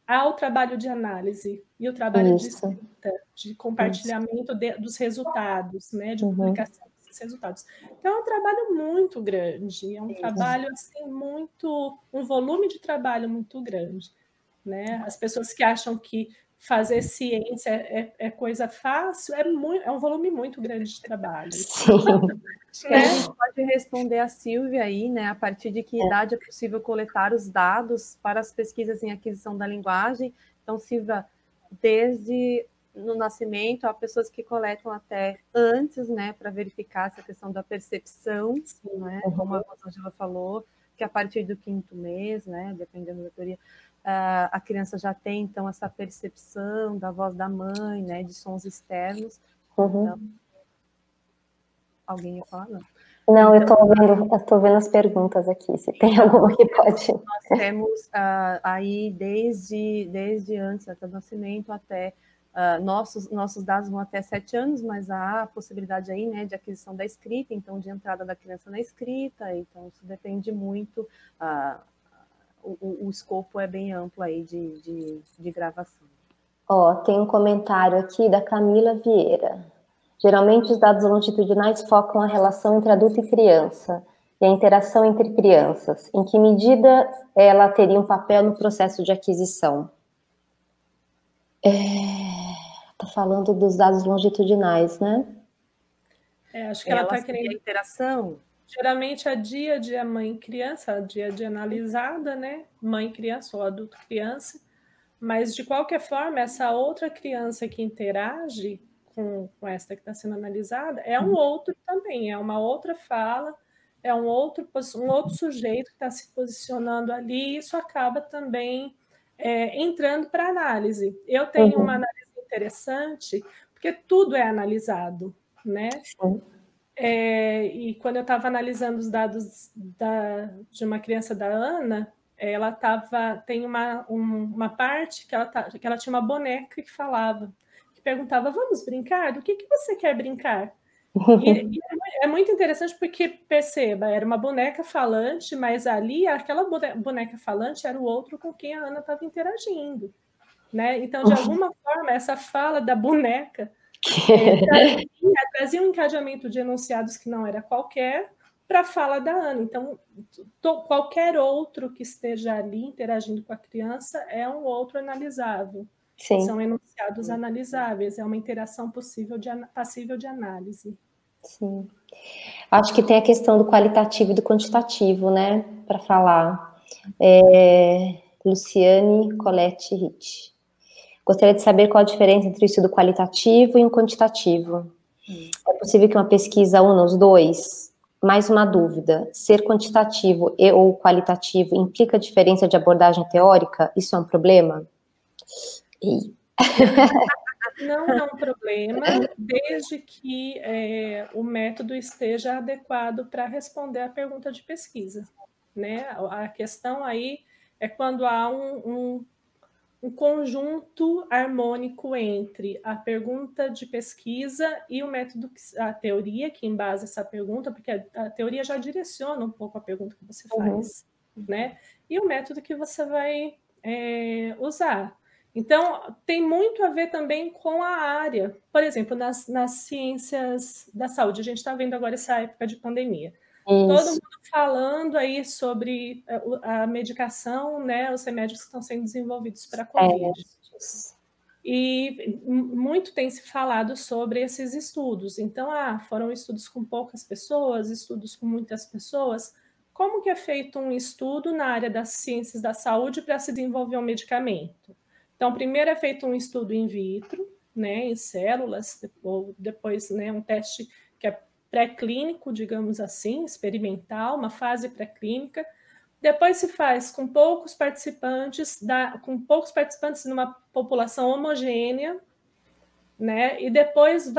há o trabalho de análise e o trabalho de escrita, de compartilhamento dos resultados, né, de publicação desses resultados. Então, é um trabalho muito grande, é um trabalho, assim, um volume de trabalho muito grande, né? As pessoas que acham que fazer ciência é coisa fácil, é um volume muito grande de trabalho. Sim. Né? A gente pode responder a Silvia aí, né? A partir de que idade é possível coletar os dados para as pesquisas em aquisição da linguagem? Então, Silvia, desde no nascimento, há pessoas que coletam até antes, né? Para verificar essa questão da percepção, né? Como a Rosângela falou, que a partir do 5º mês, né? Dependendo da teoria, a criança já tem, então, essa percepção da voz da mãe, né? De sons externos. Então, alguém ia falar? Não, então, eu estou vendo as perguntas aqui, se tem alguma que pode... Nós temos aí, desde antes, até o nascimento, até... nossos dados vão até 7 anos, mas há a possibilidade aí, né, de aquisição da escrita, então, de entrada da criança na escrita, então, isso depende muito... O escopo é bem amplo aí de gravação. Tem um comentário aqui da Camila Vieira. Geralmente os dados longitudinais focam a relação entre adulto e criança e a interação entre crianças. Em que medida ela teria um papel no processo de aquisição? Está falando dos dados longitudinais, né? Acho que ela está querendo... a interação... Geralmente a dia é mãe-criança, a dia analisada, né? Mãe-criança ou adulto-criança. Mas, de qualquer forma, essa outra criança que interage com esta que está sendo analisada é um outro também, é uma outra fala, é um outro sujeito que está se posicionando ali, e isso acaba também entrando para análise. Eu tenho uma análise interessante, porque tudo é analisado, né? E quando eu estava analisando os dados de uma criança da Ana, ela tem uma parte que ela tinha uma boneca que falava, que perguntava, vamos brincar? Do que você quer brincar? E é muito interessante porque, perceba, era uma boneca falante, mas ali, aquela boneca falante era o outro com quem a Ana estava interagindo, né? Então, de alguma forma, essa fala da boneca trazia um encadeamento de enunciados que não era qualquer para a fala da Ana. Então, qualquer outro que esteja ali interagindo com a criança é um outro analisável. Sim. São enunciados analisáveis, é uma interação passível de análise. Sim. Acho que tem a questão do qualitativo e do quantitativo, né, para falar. Luciane Colette Ritt. Gostaria de saber qual a diferença entre o estudo qualitativo e um quantitativo. É possível que uma pesquisa una os dois? Mais uma dúvida. Ser quantitativo ou qualitativo implica diferença de abordagem teórica? Isso é um problema? Não é um problema, desde que o método esteja adequado para responder à pergunta de pesquisa, né? A questão aí é quando há um conjunto harmônico entre a pergunta de pesquisa e o método, a teoria que embasa essa pergunta, porque a teoria já direciona um pouco a pergunta que você faz, né? E o método que você vai usar. Então, tem muito a ver também com a área. Por exemplo, nas ciências da saúde, a gente está vendo agora essa época de pandemia. Isso. Todo mundo falando aí sobre a medicação, né, os remédios que estão sendo desenvolvidos para a Covid. E muito tem se falado sobre esses estudos. Então, foram estudos com poucas pessoas, estudos com muitas pessoas. Como que é feito um estudo na área das ciências da saúde para se desenvolver um medicamento? Então, primeiro é feito um estudo in vitro, né, em células, ou depois, né, um teste que é pré-clínico, digamos assim, experimental, uma fase pré-clínica. Depois se faz com poucos participantes numa população homogênea, né? E depois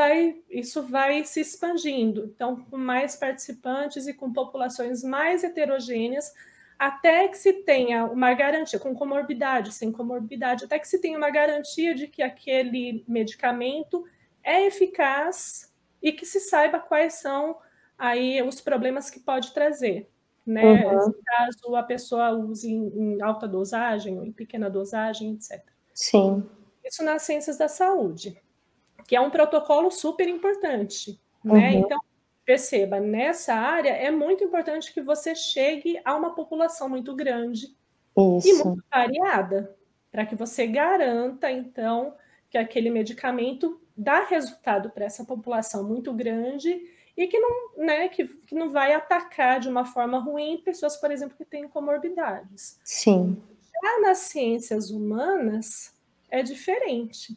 isso vai se expandindo. Então, com mais participantes e com populações mais heterogêneas, até que se tenha uma garantia, com comorbidade, sem comorbidade, até que se tenha uma garantia de que aquele medicamento é eficaz e que se saiba quais são aí os problemas que pode trazer. né? Caso a pessoa use em alta dosagem ou em pequena dosagem, etc. Sim. Isso nas ciências da saúde, que é um protocolo super importante, né? Então, perceba, nessa área é muito importante que você chegue a uma população muito grande e muito variada, para que você garanta, então, que aquele medicamento dá resultado para essa população muito grande e que não, né, que não vai atacar de uma forma ruim pessoas, por exemplo, que têm comorbidades. Sim. Já nas ciências humanas é diferente,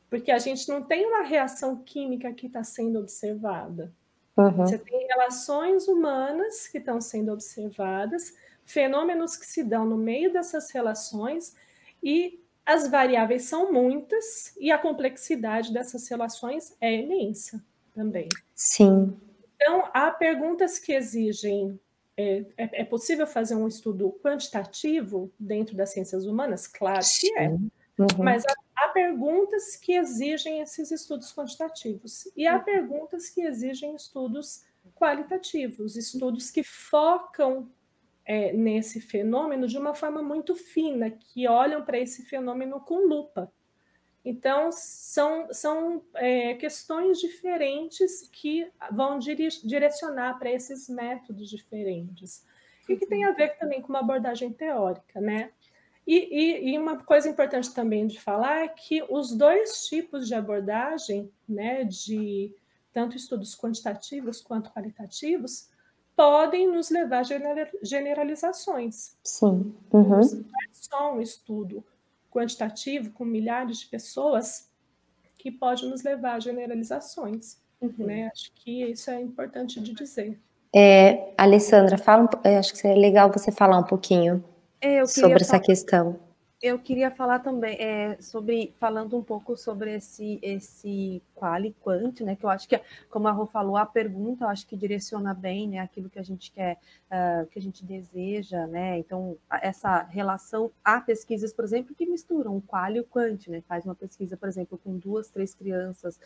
porque a gente não tem uma reação química que está sendo observada. Você tem relações humanas que estão sendo observadas, fenômenos que se dão no meio dessas relações, e as variáveis são muitas, e a complexidade dessas relações é imensa também. Sim. Então, há perguntas que exigem... É possível fazer um estudo quantitativo dentro das ciências humanas? Claro que é. Mas há perguntas que exigem esses estudos quantitativos e há perguntas que exigem estudos qualitativos, estudos que focam nesse fenômeno de uma forma muito fina, que olham para esse fenômeno com lupa. Então, são questões diferentes que vão direcionar para esses métodos diferentes. E que tem a ver também com uma abordagem teórica, né? E uma coisa importante também de falar é que os dois tipos de abordagem, né, de tanto estudos quantitativos quanto qualitativos, podem nos levar a generalizações. Sim. Não é só um estudo quantitativo com milhares de pessoas que pode nos levar a generalizações. Né? Acho que isso é importante de dizer. Alessandra, acho que seria legal você falar um pouquinho sobre essa questão. Eu queria falar também falando um pouco sobre esse qual e quant, né? Que eu acho que, como a Rô falou, a pergunta eu acho que direciona bem, né? Aquilo que a gente quer, que a gente deseja, né? Então, essa relação, há pesquisas, por exemplo, que misturam o qual e o quant, né? Faz uma pesquisa, por exemplo, com 2, 3 crianças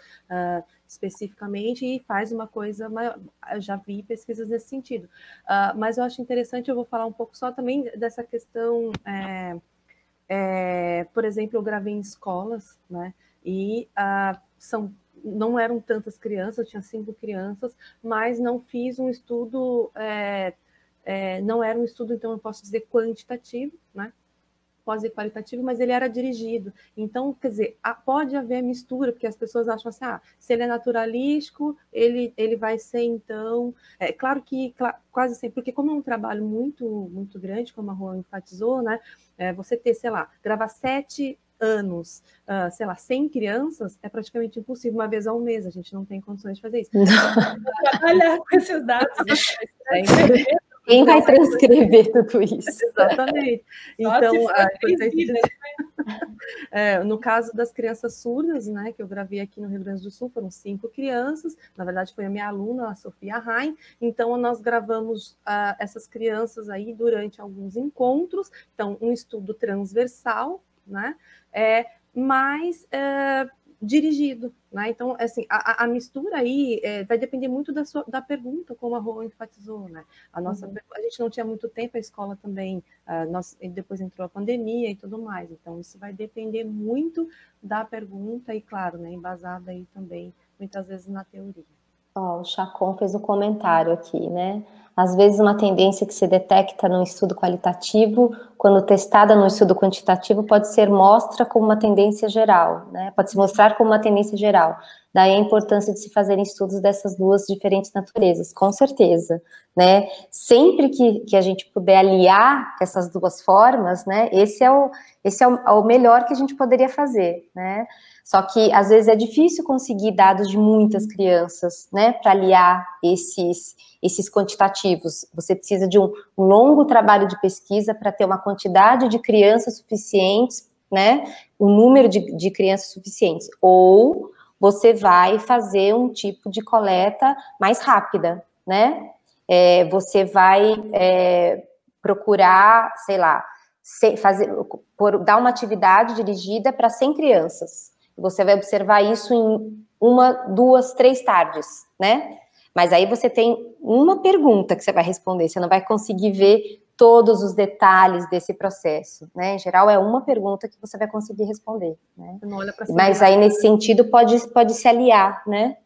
especificamente e faz uma coisa maior. Eu já vi pesquisas nesse sentido. Mas eu acho interessante, eu vou falar um pouco só também dessa questão... por exemplo, eu gravei em escolas, né? E não eram tantas crianças, eu tinha 5 crianças, mas não fiz um estudo, não era um estudo, então eu posso dizer quantitativo, né? Pode ser qualitativo, mas ele era dirigido. Então, quer dizer, pode haver mistura, porque as pessoas acham assim, se ele é naturalístico, ele vai ser, então... Claro que, quase sempre, porque como é um trabalho muito, muito grande, como a Rô enfatizou, né? Você ter, sei lá, gravar 7 anos, 100 crianças, é praticamente impossível, uma vez ao mês, a gente não tem condições de fazer isso. Trabalhar com esses dados, Quem vai transcrever tudo isso? Exatamente. Então, no caso das crianças surdas, né, que eu gravei aqui no Rio Grande do Sul, foram 5 crianças, na verdade foi a minha aluna, a Sofia Rain, então nós gravamos essas crianças aí durante alguns encontros, então um estudo transversal, né, mas dirigido, né? Então, assim, a mistura aí vai depender muito da pergunta, como a Rô enfatizou, né? A gente não tinha muito tempo, a escola também, depois entrou a pandemia e tudo mais, então isso vai depender muito da pergunta e, claro, né, embasada aí também, muitas vezes, na teoria. O Chacon fez um comentário aqui, né? Às vezes uma tendência que se detecta no estudo qualitativo, quando testada no estudo quantitativo, pode ser mostra como uma tendência geral, né? Pode se mostrar como uma tendência geral. Daí a importância de se fazerem estudos dessas duas diferentes naturezas, com certeza, né? Sempre que a gente puder aliar essas duas formas, né? Esse é o melhor que a gente poderia fazer, né? Só que, às vezes, é difícil conseguir dados de muitas crianças, né, para aliar esses quantitativos. Você precisa de um longo trabalho de pesquisa para ter uma quantidade de crianças suficientes, né, um número de crianças suficientes. Ou você vai fazer um tipo de coleta mais rápida, né? Você vai procurar, sei lá, dar uma atividade dirigida para 100 crianças. Você vai observar isso em 1, 2, 3 tardes, né? Mas aí você tem uma pergunta que você vai responder, você não vai conseguir ver todos os detalhes desse processo, né? Em geral, é uma pergunta que você vai conseguir responder, né? Não olha pra Mas aí, nesse sentido, pode se aliar, né?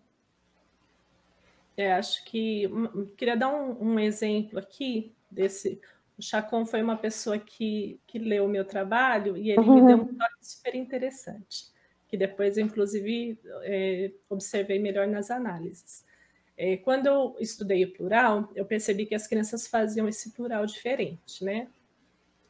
Acho que... Queria dar um exemplo aqui desse... O Chacon foi uma pessoa que leu o meu trabalho e ele me deu um toque super interessante, que depois, inclusive, observei melhor nas análises. Quando eu estudei o plural, eu percebi que as crianças faziam esse plural diferente, né?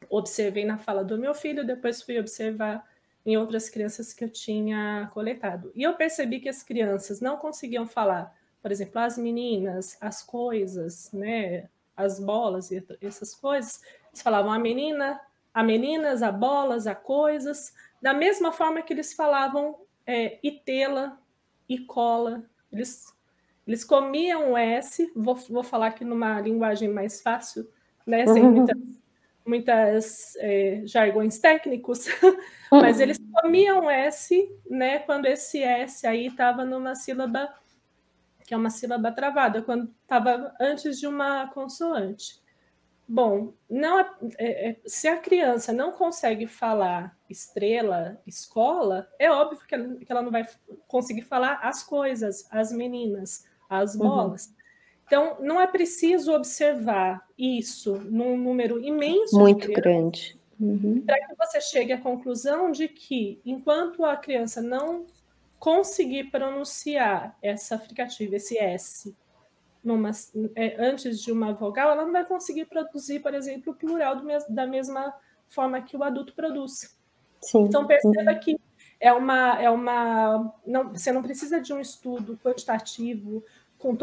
Observei na fala do meu filho, depois fui observar em outras crianças que eu tinha coletado. E eu percebi que as crianças não conseguiam falar, por exemplo, as meninas, as coisas, né? As bolas e essas coisas. Eles falavam a menina, a meninas, a bolas, a coisas, da mesma forma que eles falavam e tela, e cola. Eles comiam o S, vou falar aqui numa linguagem mais fácil, né, sem muitas jargões técnicos, mas eles comiam S, né, quando esse S aí estava numa sílaba, que é uma sílaba travada, quando estava antes de uma consoante. Bom, se a criança não consegue falar estrela, escola, é óbvio que ela não vai conseguir falar as coisas, as meninas, as bolas. Então, não é preciso observar isso num número imenso muito de crianças, grande, para que você chegue à conclusão de que, enquanto a criança não conseguir pronunciar essa fricativa, esse S, antes de uma vogal, ela não vai conseguir produzir, por exemplo, o plural da mesma forma que o adulto produz. Sim. Então, perceba que você não precisa de um estudo quantitativo com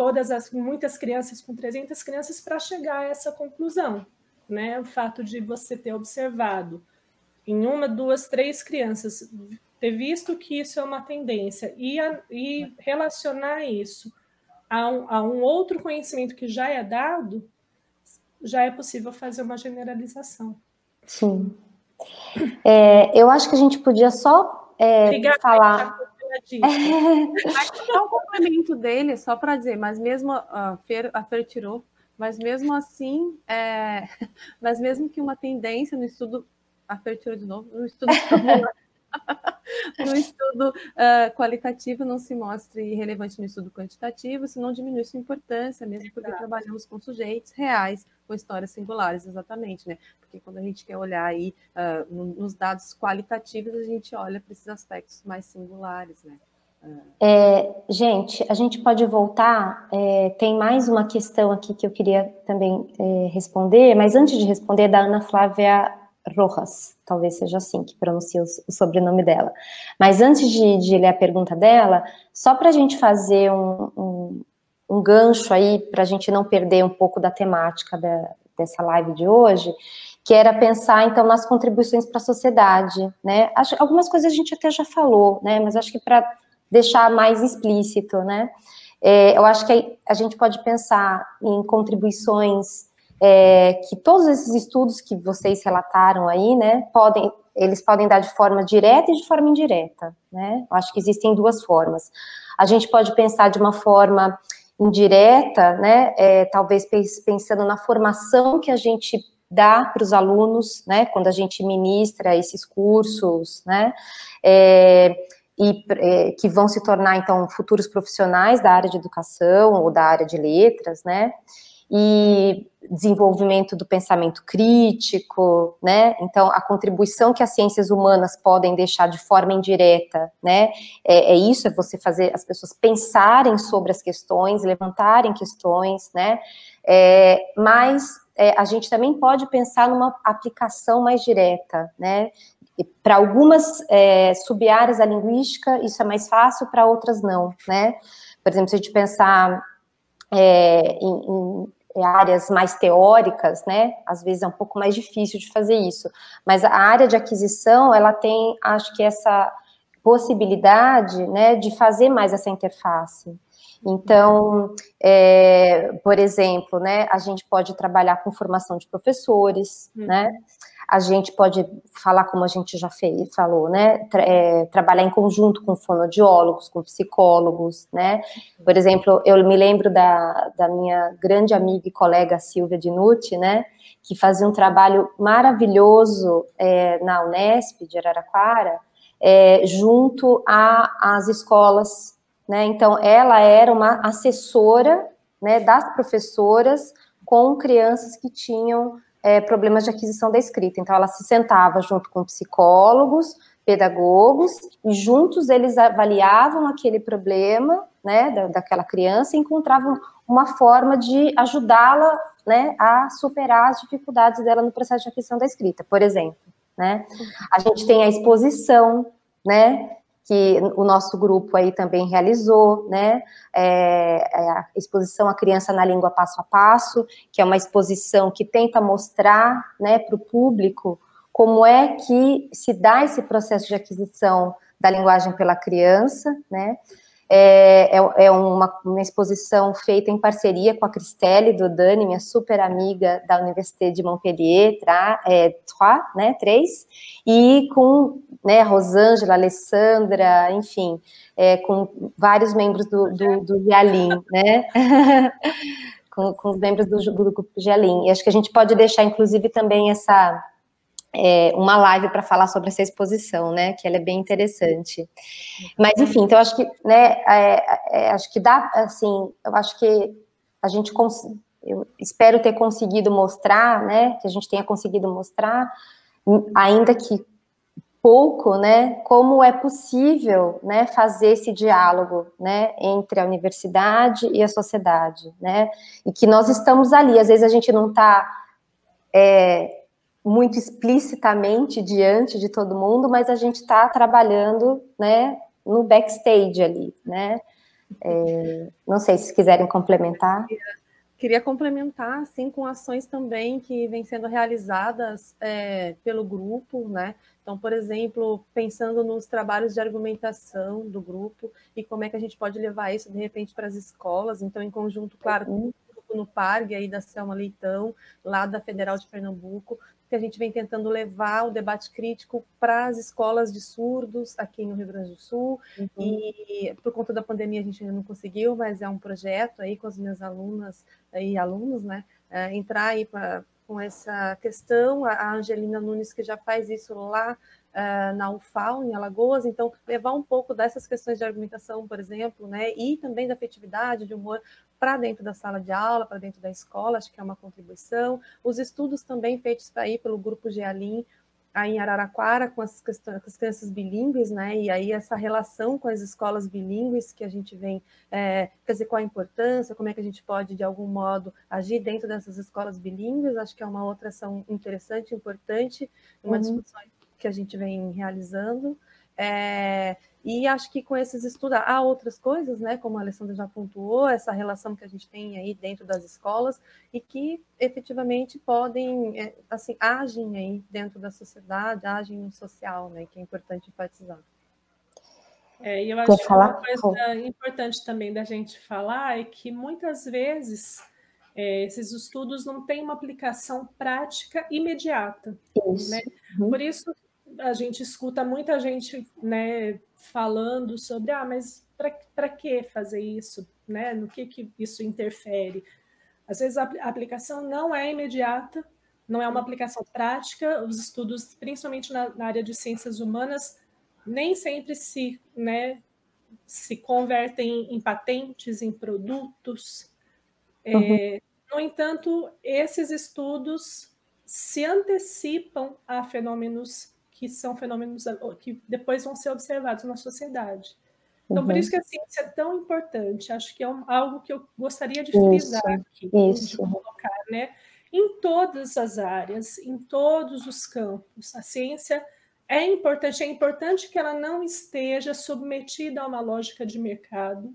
muitas crianças, com 300 crianças, para chegar a essa conclusão, né? O fato de você ter observado em 1, 2, 3 crianças, ter visto que isso é uma tendência e relacionar isso a um outro conhecimento que já é dado, já é possível fazer uma generalização. Sim. Eu acho que a gente podia só falar... Só um complemento dele, só para dizer, mas mesmo a Fer tirou, mas mesmo assim, mas mesmo que uma tendência no estudo, a Fer tirou de novo, no estudo no estudo qualitativo não se mostre relevante no estudo quantitativo, se não diminui sua importância, mesmo porque trabalhamos com sujeitos reais, com histórias singulares, exatamente, né? Porque quando a gente quer olhar aí nos dados qualitativos, a gente olha para esses aspectos mais singulares, né? Gente, a gente pode voltar, tem mais uma questão aqui que eu queria também responder, mas antes de responder, é da Ana Flávia Rojas, talvez seja assim que pronuncia o sobrenome dela. Mas antes de ler a pergunta dela, só para a gente fazer um gancho aí, para a gente não perder um pouco da temática dessa live de hoje, que era pensar, então, nas contribuições para a sociedade, né? Algumas coisas a gente até já falou, né? Mas acho que para deixar mais explícito, né? Eu acho que a gente pode pensar em contribuições que todos esses estudos que vocês relataram aí, né, eles podem dar de forma direta e de forma indireta, né? Eu acho que existem duas formas. A gente pode pensar de uma forma indireta, né, talvez pensando na formação que a gente dá para os alunos, né, quando a gente ministra esses cursos, né, que vão se tornar, então, futuros profissionais da área de educação ou da área de letras, né, e desenvolvimento do pensamento crítico, né, então a contribuição que as ciências humanas podem deixar de forma indireta, né, isso, é você fazer as pessoas pensarem sobre as questões, levantarem questões, né, mas a gente também pode pensar numa aplicação mais direta, né, para algumas sub-áreas da linguística isso é mais fácil, para outras não, né, por exemplo, se a gente pensar em áreas mais teóricas, né, às vezes é um pouco mais difícil de fazer isso, mas a área de aquisição, ela tem, acho que essa possibilidade, né, de fazer mais essa interface. Então, por exemplo, né, a gente pode trabalhar com formação de professores, né, A gente pode falar, como a gente já falou, né? Trabalhar em conjunto com fonoaudiólogos, com psicólogos, né? Por exemplo, eu me lembro da minha grande amiga e colega Silvia Dinucci, né? Que fazia um trabalho maravilhoso na Unesp de Araraquara, junto às escolas, né? Então, ela era uma assessora, né, das professoras com crianças que tinham problemas de aquisição da escrita. Então, ela se sentava junto com psicólogos, pedagogos, e juntos eles avaliavam aquele problema, né, daquela criança, e encontravam uma forma de ajudá-la, né, a superar as dificuldades dela no processo de aquisição da escrita, por exemplo, né. A gente tem a exposição, né, que o nosso grupo aí também realizou, né, a exposição A Criança na Língua Passo a Passo, que é uma exposição que tenta mostrar, né, para o público como é que se dá esse processo de aquisição da linguagem pela criança, né. É uma exposição feita em parceria com a Cristelle Dodani, minha super amiga da Université de Montpellier, 3, e com, né, Rosângela, Alessandra, enfim, com vários membros do Gialin, né, com os membros do grupo Gialin. E acho que a gente pode deixar, inclusive, também uma live para falar sobre essa exposição, né, que ela é bem interessante. Mas, enfim, então, acho que, né, acho que dá, assim, eu acho que a gente, eu espero ter conseguido mostrar, né, que a gente tenha conseguido mostrar, ainda que pouco, né, como é possível, né, fazer esse diálogo, né, entre a universidade e a sociedade, né, e que nós estamos ali, às vezes a gente não está muito explicitamente diante de todo mundo, mas a gente está trabalhando, né, no backstage ali, né. Não sei se quiserem complementar. Queria complementar, assim, com ações também que vêm sendo realizadas pelo grupo, né? Então, por exemplo, pensando nos trabalhos de argumentação do grupo e como é que a gente pode levar isso, de repente, para as escolas. Então, em conjunto, claro, com o grupo no PARG, aí da Selma Leitão, lá da Federal de Pernambuco, que a gente vem tentando levar o debate crítico para as escolas de surdos aqui no Rio Grande do Sul, e por conta da pandemia a gente ainda não conseguiu, mas é um projeto aí com as minhas alunas e alunos, né, entrar aí com essa questão, a Angelina Nunes que já faz isso lá na UFAL, em Alagoas, então levar um pouco dessas questões de argumentação, por exemplo, né, e também da afetividade, de humor, para dentro da sala de aula, para dentro da escola, acho que é uma contribuição. Os estudos também feitos aí pelo grupo Gialin, aí em Araraquara, com as crianças bilíngues, né, e aí essa relação com as escolas bilíngues que a gente vem, quer dizer, qual a importância, como é que a gente pode, de algum modo, agir dentro dessas escolas bilíngues, acho que é uma outra ação interessante, importante, uma discussão que a gente vem realizando. E acho que com esses estudos há outras coisas, né, como a Alessandra já pontuou, essa relação que a gente tem aí dentro das escolas e que efetivamente podem, assim, agem aí dentro da sociedade, agem no social, né, que é importante enfatizar. E eu acho que uma coisa importante também da gente falar é que muitas vezes esses estudos não têm uma aplicação prática imediata. Isso. Né? Por isso a gente escuta muita gente, né, falando sobre, mas para que fazer isso? Né? No que isso interfere? Às vezes a aplicação não é imediata, não é uma aplicação prática, os estudos, principalmente na área de ciências humanas, nem sempre se convertem em patentes, em produtos. No entanto, esses estudos se antecipam a fenômenos que são fenômenos que depois vão ser observados na sociedade. Então, por isso que a ciência é tão importante. Acho que é algo que eu gostaria de frisar aqui, de colocar, né? Em todas as áreas, em todos os campos. A ciência é importante que ela não esteja submetida a uma lógica de mercado,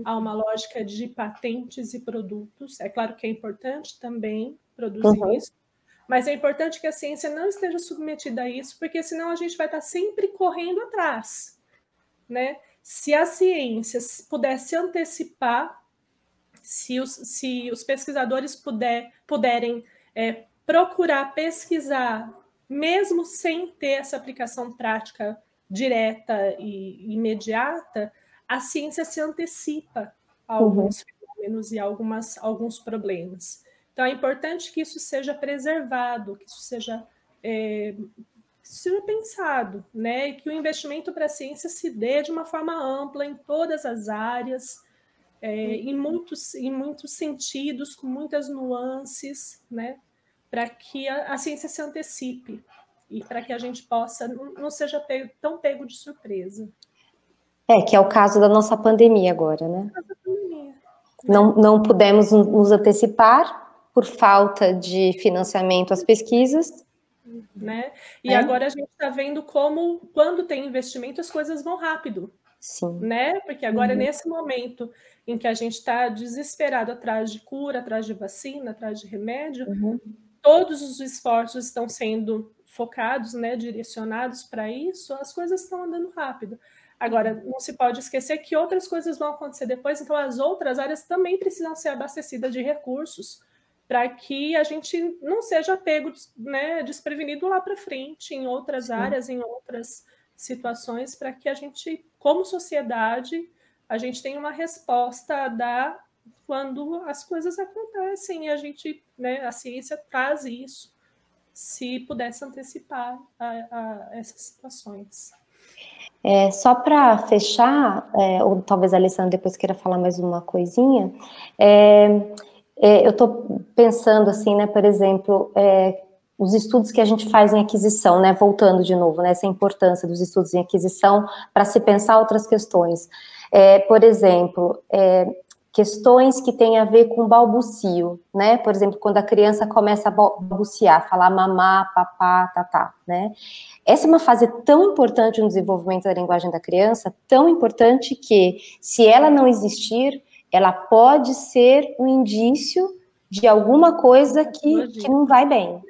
a uma lógica de patentes e produtos. É claro que é importante também produzir isso, mas é importante que a ciência não esteja submetida a isso, porque senão a gente vai estar sempre correndo atrás, né? Se a ciência pudesse antecipar, se os pesquisadores puderem procurar pesquisar mesmo sem ter essa aplicação prática direta e imediata, a ciência se antecipa a alguns fenômenos e alguns problemas. Então, é importante que isso seja preservado, que isso seja pensado, né? E que o investimento para a ciência se dê de uma forma ampla em todas as áreas, em muitos sentidos, com muitas nuances, né? Para que a ciência se antecipe e para que a gente possa não seja tão pego de surpresa. Que é o caso da nossa pandemia agora, né? Pandemia, não pudemos nos antecipar por falta de financiamento às pesquisas. Né? E agora a gente está vendo como, quando tem investimento, as coisas vão rápido. Sim. Né? Porque agora, nesse momento em que a gente está desesperado atrás de cura, atrás de vacina, atrás de remédio, todos os esforços estão sendo focados, né, direcionados para isso, as coisas estão andando rápido. Agora, não se pode esquecer que outras coisas vão acontecer depois, então as outras áreas também precisam ser abastecidas de recursos para que a gente não seja pego, né, desprevenido lá para frente, em outras áreas, em outras situações, para que a gente, como sociedade, a gente tenha uma resposta a dar quando as coisas acontecem e a gente, né, a ciência traz isso, se pudesse antecipar a essas situações. Só para fechar, ou talvez a Alessandra depois queira falar mais uma coisinha, eu estou pensando assim, né, por exemplo, os estudos que a gente faz em aquisição, né, voltando de novo, né, essa importância dos estudos em aquisição para se pensar outras questões. Por exemplo, questões que têm a ver com balbucio, né, por exemplo, quando a criança começa a balbuciar, falar mamá, papá, tatá, né, essa é uma fase tão importante no desenvolvimento da linguagem da criança, tão importante que, se ela não existir, ela pode ser um indício de alguma coisa que não vai bem,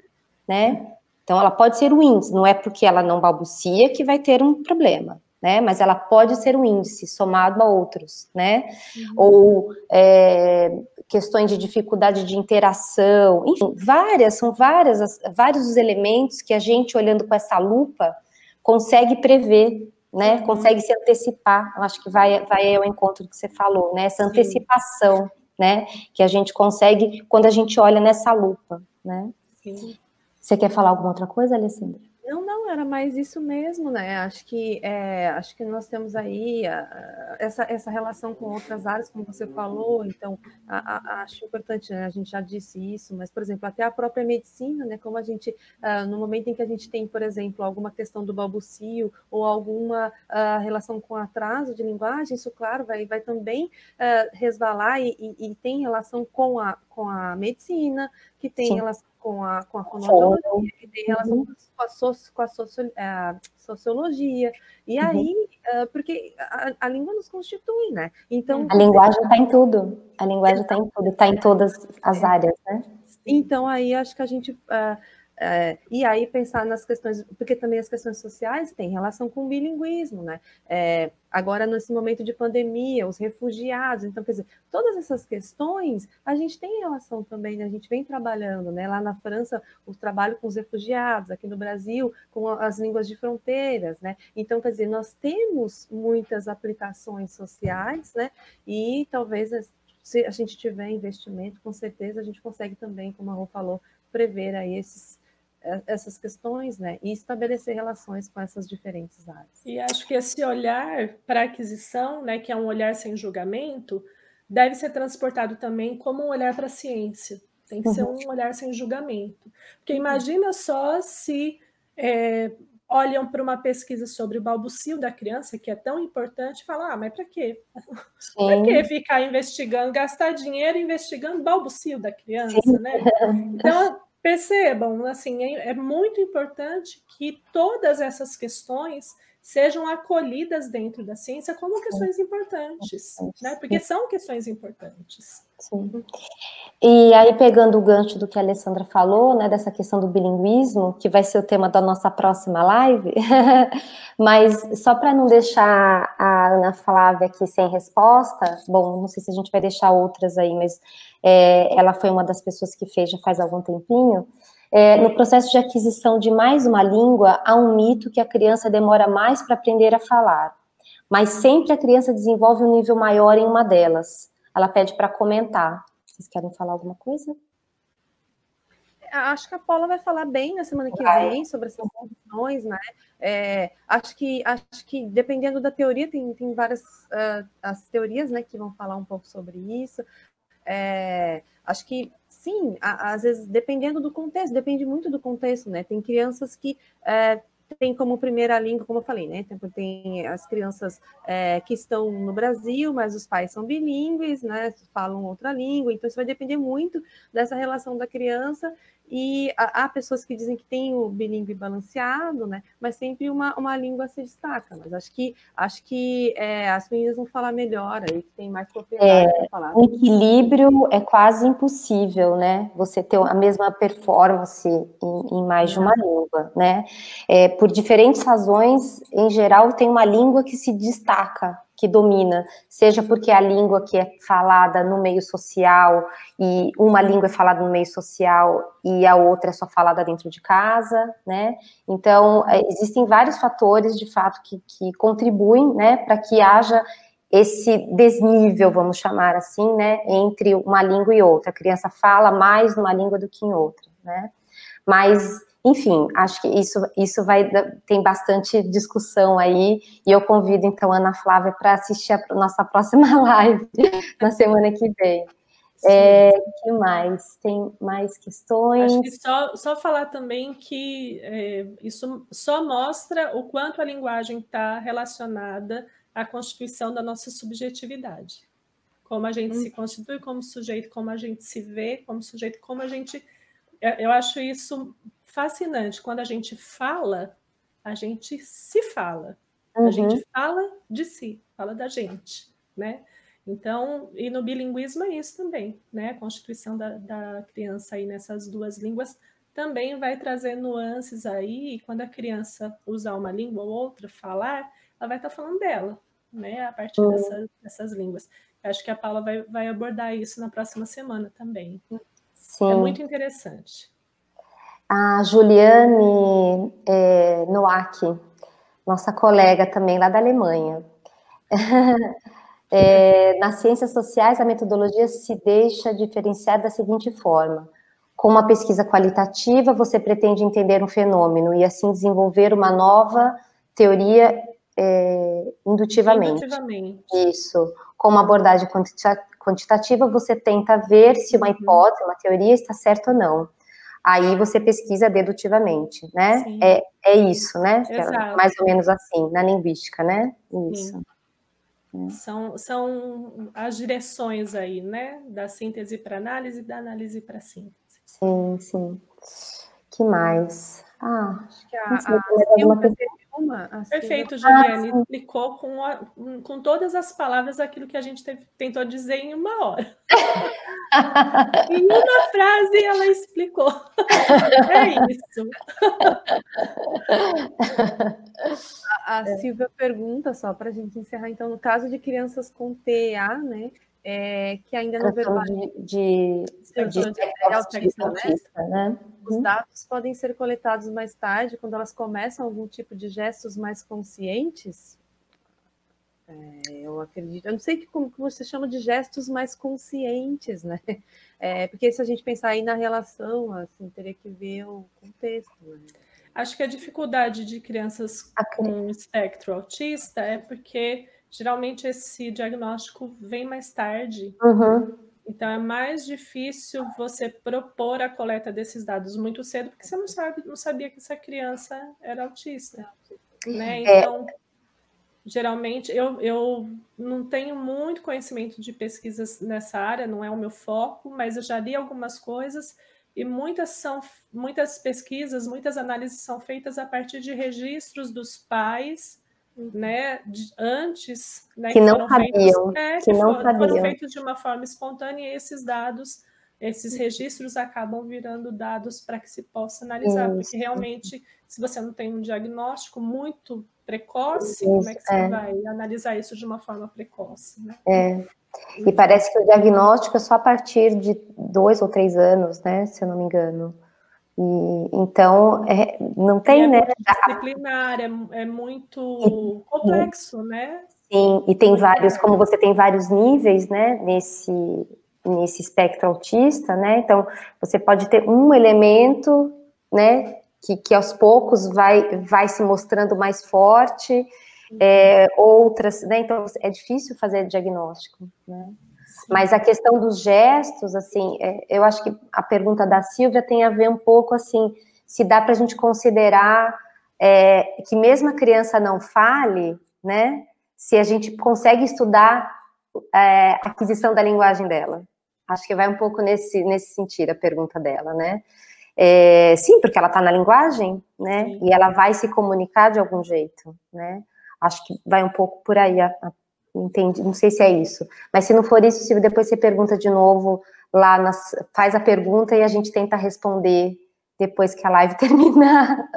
né? Então, ela pode ser um índice, não é porque ela não balbucia que vai ter um problema, né? Mas ela pode ser um índice somado a outros, né? Ou questões de dificuldade de interação, enfim, são vários os elementos que a gente, olhando com essa lupa, consegue prever, né, consegue se antecipar. Eu acho que vai ao encontro do que você falou, né, essa antecipação, né, que a gente consegue quando a gente olha nessa lupa, né. Sim. Você quer falar alguma outra coisa, Alessandra? Não, era mais isso mesmo, né? Acho que nós temos aí essa relação com outras áreas, como você falou, então acho importante, né? A gente já disse isso, mas, por exemplo, até a própria medicina, né? Como a gente, no momento em que a gente tem, por exemplo, alguma questão do balbucio ou alguma relação com atraso de linguagem, isso, claro, vai também resvalar e tem relação com a medicina, que tem relação com a fonoaudiologia, que tem relação com a sociologia, e aí, porque a língua nos constitui, né? Então, a linguagem está em tudo, está em todas as áreas, né? Então, aí, acho que a gente... e aí pensar nas questões, porque também as questões sociais têm relação com o bilinguismo, né? Agora, nesse momento de pandemia, os refugiados, então, quer dizer, todas essas questões, a gente tem relação também, né? A gente vem trabalhando, né? Lá na França, o trabalho com os refugiados, aqui no Brasil, com as línguas de fronteiras, né? Então, quer dizer, nós temos muitas aplicações sociais, né? E talvez, se a gente tiver investimento, com certeza a gente consegue também, como a Rô falou, prever aí essas questões, né, e estabelecer relações com essas diferentes áreas. E acho que esse olhar para a aquisição, né, que é um olhar sem julgamento, deve ser transportado também como um olhar para a ciência. Tem que ser um olhar sem julgamento. Porque imagina só se olham para uma pesquisa sobre o balbucio da criança, que é tão importante, e falam, mas para quê? Para que ficar investigando, gastar dinheiro investigando o balbucio da criança, né? Então, percebam, assim, é muito importante que todas essas questões sejam acolhidas dentro da ciência como questões importantes, né? Porque são questões importantes. Sim. E aí, pegando o gancho do que a Alessandra falou, né, dessa questão do bilinguismo, que vai ser o tema da nossa próxima live, mas só para não deixar a Ana Flávia aqui sem resposta, bom, não sei se a gente vai deixar outras aí, mas ela foi uma das pessoas que fez já faz algum tempinho, No processo de aquisição de mais uma língua, há um mito que a criança demora mais para aprender a falar, mas sempre a criança desenvolve um nível maior em uma delas. Ela pede para comentar. Vocês querem falar alguma coisa? Acho que a Paula vai falar bem na semana que vem sobre essas questões, né? Acho que dependendo da teoria, tem várias as teorias, né, que vão falar um pouco sobre isso. Acho que sim, às vezes, dependendo do contexto, depende muito do contexto, né? Tem crianças que têm como primeira língua, como eu falei, né? Tem as crianças que estão no Brasil, mas os pais são bilíngues, né? Falam outra língua, então isso vai depender muito dessa relação da criança. E há pessoas que dizem que tem o bilíngue balanceado, né? Mas sempre uma língua se destaca. Mas acho que as meninas vão falar melhor aí, que tem mais propriedade para falar. O equilíbrio é quase impossível, né? Você ter a mesma performance em mais de uma língua, né? Por diferentes razões, em geral, tem uma língua que se destaca, que domina, seja porque a língua que é falada no meio social, e uma língua é falada no meio social e a outra é só falada dentro de casa, né? Então, existem vários fatores, de fato, que contribuem, né, para que haja esse desnível, vamos chamar assim, né, entre uma língua e outra. A criança fala mais numa língua do que em outra, né? Mas, enfim, acho que isso tem bastante discussão aí, e eu convido, então, a Ana Flávia para assistir a nossa próxima live na semana que vem. O que mais? Tem mais questões? Acho que só falar também que isso só mostra o quanto a linguagem está relacionada à constituição da nossa subjetividade. Como a gente se constitui como sujeito, como a gente se vê como sujeito, como a gente... Eu acho isso fascinante. Quando a gente fala, a gente se fala. A gente fala de si, fala da gente, né? Então, e no bilinguismo é isso também, né? A constituição da criança aí nessas duas línguas também vai trazer nuances aí, e quando a criança usar uma língua ou outra, falar, ela vai estar falando dela, né? A partir dessas línguas. Eu acho que a Paula vai abordar isso na próxima semana também. Sim. É muito interessante. A Juliane Noack, nossa colega também lá da Alemanha. Nas ciências sociais, a metodologia se deixa diferenciar da seguinte forma: com uma pesquisa qualitativa, você pretende entender um fenômeno e assim desenvolver uma nova teoria indutivamente. Isso. Com uma abordagem quantitativa, você tenta ver se uma hipótese, uma teoria está certa ou não. Aí você pesquisa dedutivamente, né? É isso, né? Exato. Mais ou menos assim, na linguística, né? Isso. São as direções aí, né? Da síntese para análise e da análise para síntese. Sim, sim. Que mais? Acho que a Silvia teve uma. Perfeito, Juliane. Explicou com todas as palavras aquilo que a gente tentou dizer em uma hora. Em uma frase ela explicou. É isso. A Silvia pergunta, só para a gente encerrar, então, no caso de crianças com TEA, né, que ainda não verbalizam autista, né? Os dados podem ser coletados mais tarde, quando elas começam algum tipo de gestos mais conscientes? Eu acredito, eu não sei como você chama de gestos mais conscientes, né? Porque se a gente pensar aí na relação, assim, teria que ver o contexto, né? Acho que a dificuldade de crianças com espectro autista é porque geralmente esse diagnóstico vem mais tarde. Então é mais difícil você propor a coleta desses dados muito cedo, porque você não sabia que essa criança era autista, né? Então, geralmente, eu não tenho muito conhecimento de pesquisas nessa área, não é o meu foco, mas eu já li algumas coisas, e muitas pesquisas, muitas análises são feitas a partir de registros dos pais, né, antes, né, que não sabiam, foram feitos de uma forma espontânea, e esses dados, esses registros acabam virando dados para que se possa analisar, porque realmente, se você não tem um diagnóstico muito precoce, como é que você vai analisar isso de uma forma precoce, né? E parece que o diagnóstico é só a partir de 2 ou 3 anos, né, se eu não me engano. Então, não tem, né? Disciplinar, é muito complexo, né? Sim, e tem vários, como você tem vários níveis, né, nesse espectro autista, né, então você pode ter um elemento, né, que aos poucos vai se mostrando mais forte, outras, né, então é difícil fazer diagnóstico, né. Sim. Mas a questão dos gestos, assim, eu acho que a pergunta da Silvia tem a ver um pouco, assim, se dá para a gente considerar que mesmo a criança não fale, né, se a gente consegue estudar a aquisição da linguagem dela. Acho que vai um pouco nesse sentido a pergunta dela, né? Sim, porque ela está na linguagem, né? Sim. E ela vai se comunicar de algum jeito, né? Acho que vai um pouco por aí, entendi, não sei se é isso. Mas se não for isso, Silvia, depois você pergunta de novo lá, faz a pergunta e a gente tenta responder depois que a live terminar.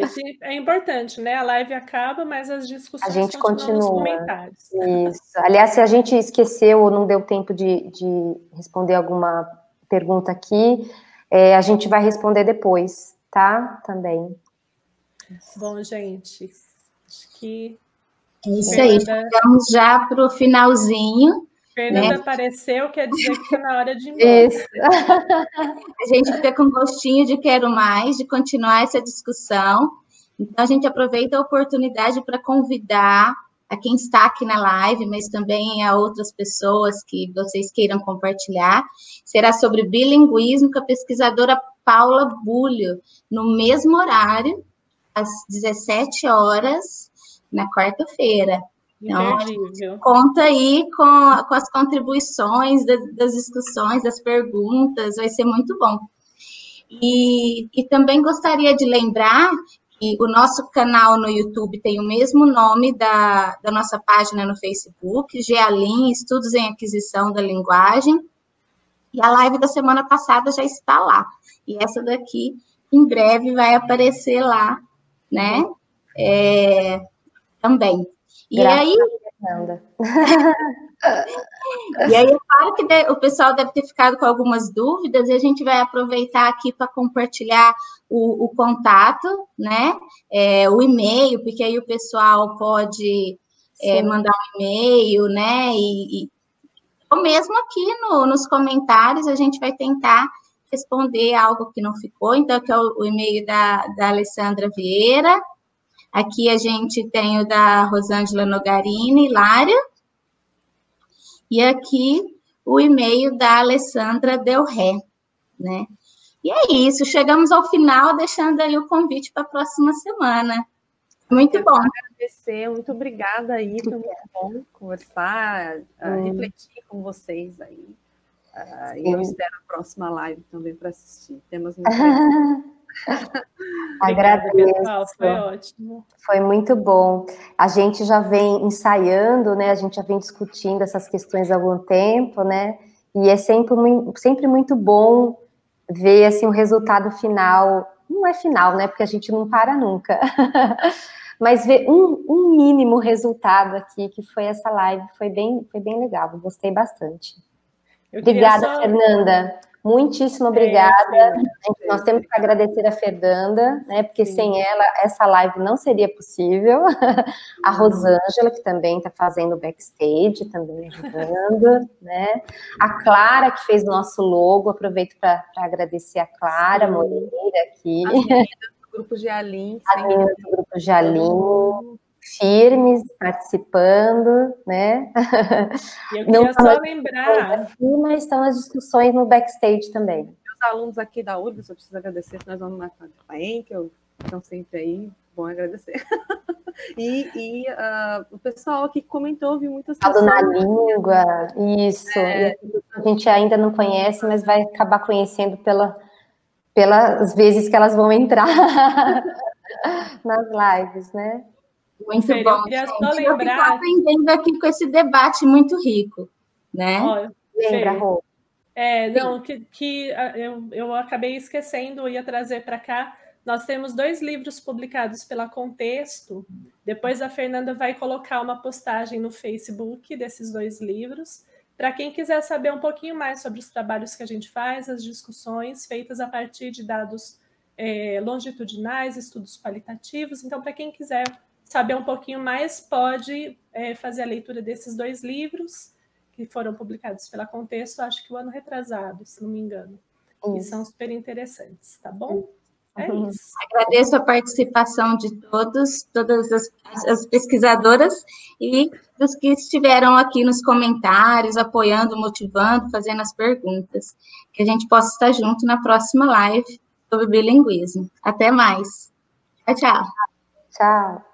Isso é importante, né? A live acaba, mas as discussões a gente continuam nos comentários. Isso. Aliás, se a gente esqueceu ou não deu tempo de responder alguma pergunta aqui, a gente vai responder depois, tá? Também. Bom, gente, acho que... É isso aí, chegamos já para o finalzinho. Fernanda, né? Apareceu, quer dizer que está na hora de ir embora. Isso. A gente fica com gostinho de quero mais, de continuar essa discussão. Então, a gente aproveita a oportunidade para convidar a quem está aqui na live, mas também a outras pessoas que vocês queiram compartilhar. Será sobre bilinguismo com a pesquisadora Paula Bulho, no mesmo horário, às 17 horas, na quarta-feira. Então, conta aí com as contribuições das discussões, das perguntas, vai ser muito bom. E também gostaria de lembrar que o nosso canal no YouTube tem o mesmo nome da nossa página no Facebook, GEALIN, Estudos em Aquisição da Linguagem, e a live da semana passada já está lá. E essa daqui, em breve, vai aparecer lá, né? Também. E aí, é claro que o pessoal deve ter ficado com algumas dúvidas, e a gente vai aproveitar aqui para compartilhar o contato, né? O e-mail, porque aí o pessoal pode mandar um e-mail, né? Ou mesmo aqui nos comentários, a gente vai tentar responder algo que não ficou. Então, aqui é o e-mail da Alessandra Vieira. Aqui a gente tem o da Rosângela Nogarini, Hilária. E aqui o e-mail da Alessandra Del Ré, né? E é isso, chegamos ao final, deixando aí o convite para a próxima semana. Muito bom. Agradecer, muito obrigada aí, foi muito bom conversar, refletir com vocês aí. E eu espero a próxima live também para assistir. Temas muito Agradeço. Pessoal, foi ótimo. Foi muito bom. A gente já vem ensaiando, né? A gente já vem discutindo essas questões há algum tempo, né? E é sempre muito bom ver assim o resultado final. Não é final, né? Porque a gente não para nunca. Mas ver um mínimo resultado aqui, que foi essa live, foi bem legal. Gostei bastante. Obrigada, Fernanda. Muitíssimo obrigada. Nós temos que agradecer a Fernanda, né? Porque sem ela, essa live não seria possível. A Rosângela, que também está fazendo o backstage, também ajudando, né? A Clara, que fez o nosso logo. Aproveito para agradecer a Clara Moreira aqui. As meninas do grupo GEALIN. As meninas do grupo GEALIN. Firmes, participando, né? E eu queria só lembrar... Aqui, mas estão as discussões no backstage também. Os alunos aqui da URGS, eu preciso agradecer, nós vamos na FAEM, que estão sempre aí, bom agradecer. E o pessoal aqui comentou, viu muitas pessoas. Na língua, isso. A gente ainda não conhece, mas vai acabar conhecendo pelas vezes que elas vão entrar nas lives, né? Muito bom, gente. Eu fico aprendendo aqui com esse debate muito rico, né? Lembra, Rô? Não, eu acabei esquecendo, ia trazer para cá. Nós temos 2 livros publicados pela Contexto. Depois a Fernanda vai colocar uma postagem no Facebook desses 2 livros. para quem quiser saber um pouquinho mais sobre os trabalhos que a gente faz, as discussões feitas a partir de dados longitudinais, estudos qualitativos. Então, para quem quiser saber um pouquinho mais, pode fazer a leitura desses 2 livros, que foram publicados pela Contexto, acho que o ano retrasado, se não me engano. E são super interessantes, tá bom? É isso. Agradeço a participação de todas as pesquisadoras e dos que estiveram aqui nos comentários, apoiando, motivando, fazendo as perguntas. Que a gente possa estar junto na próxima live sobre bilinguismo. Até mais. Tchau, tchau. Tchau.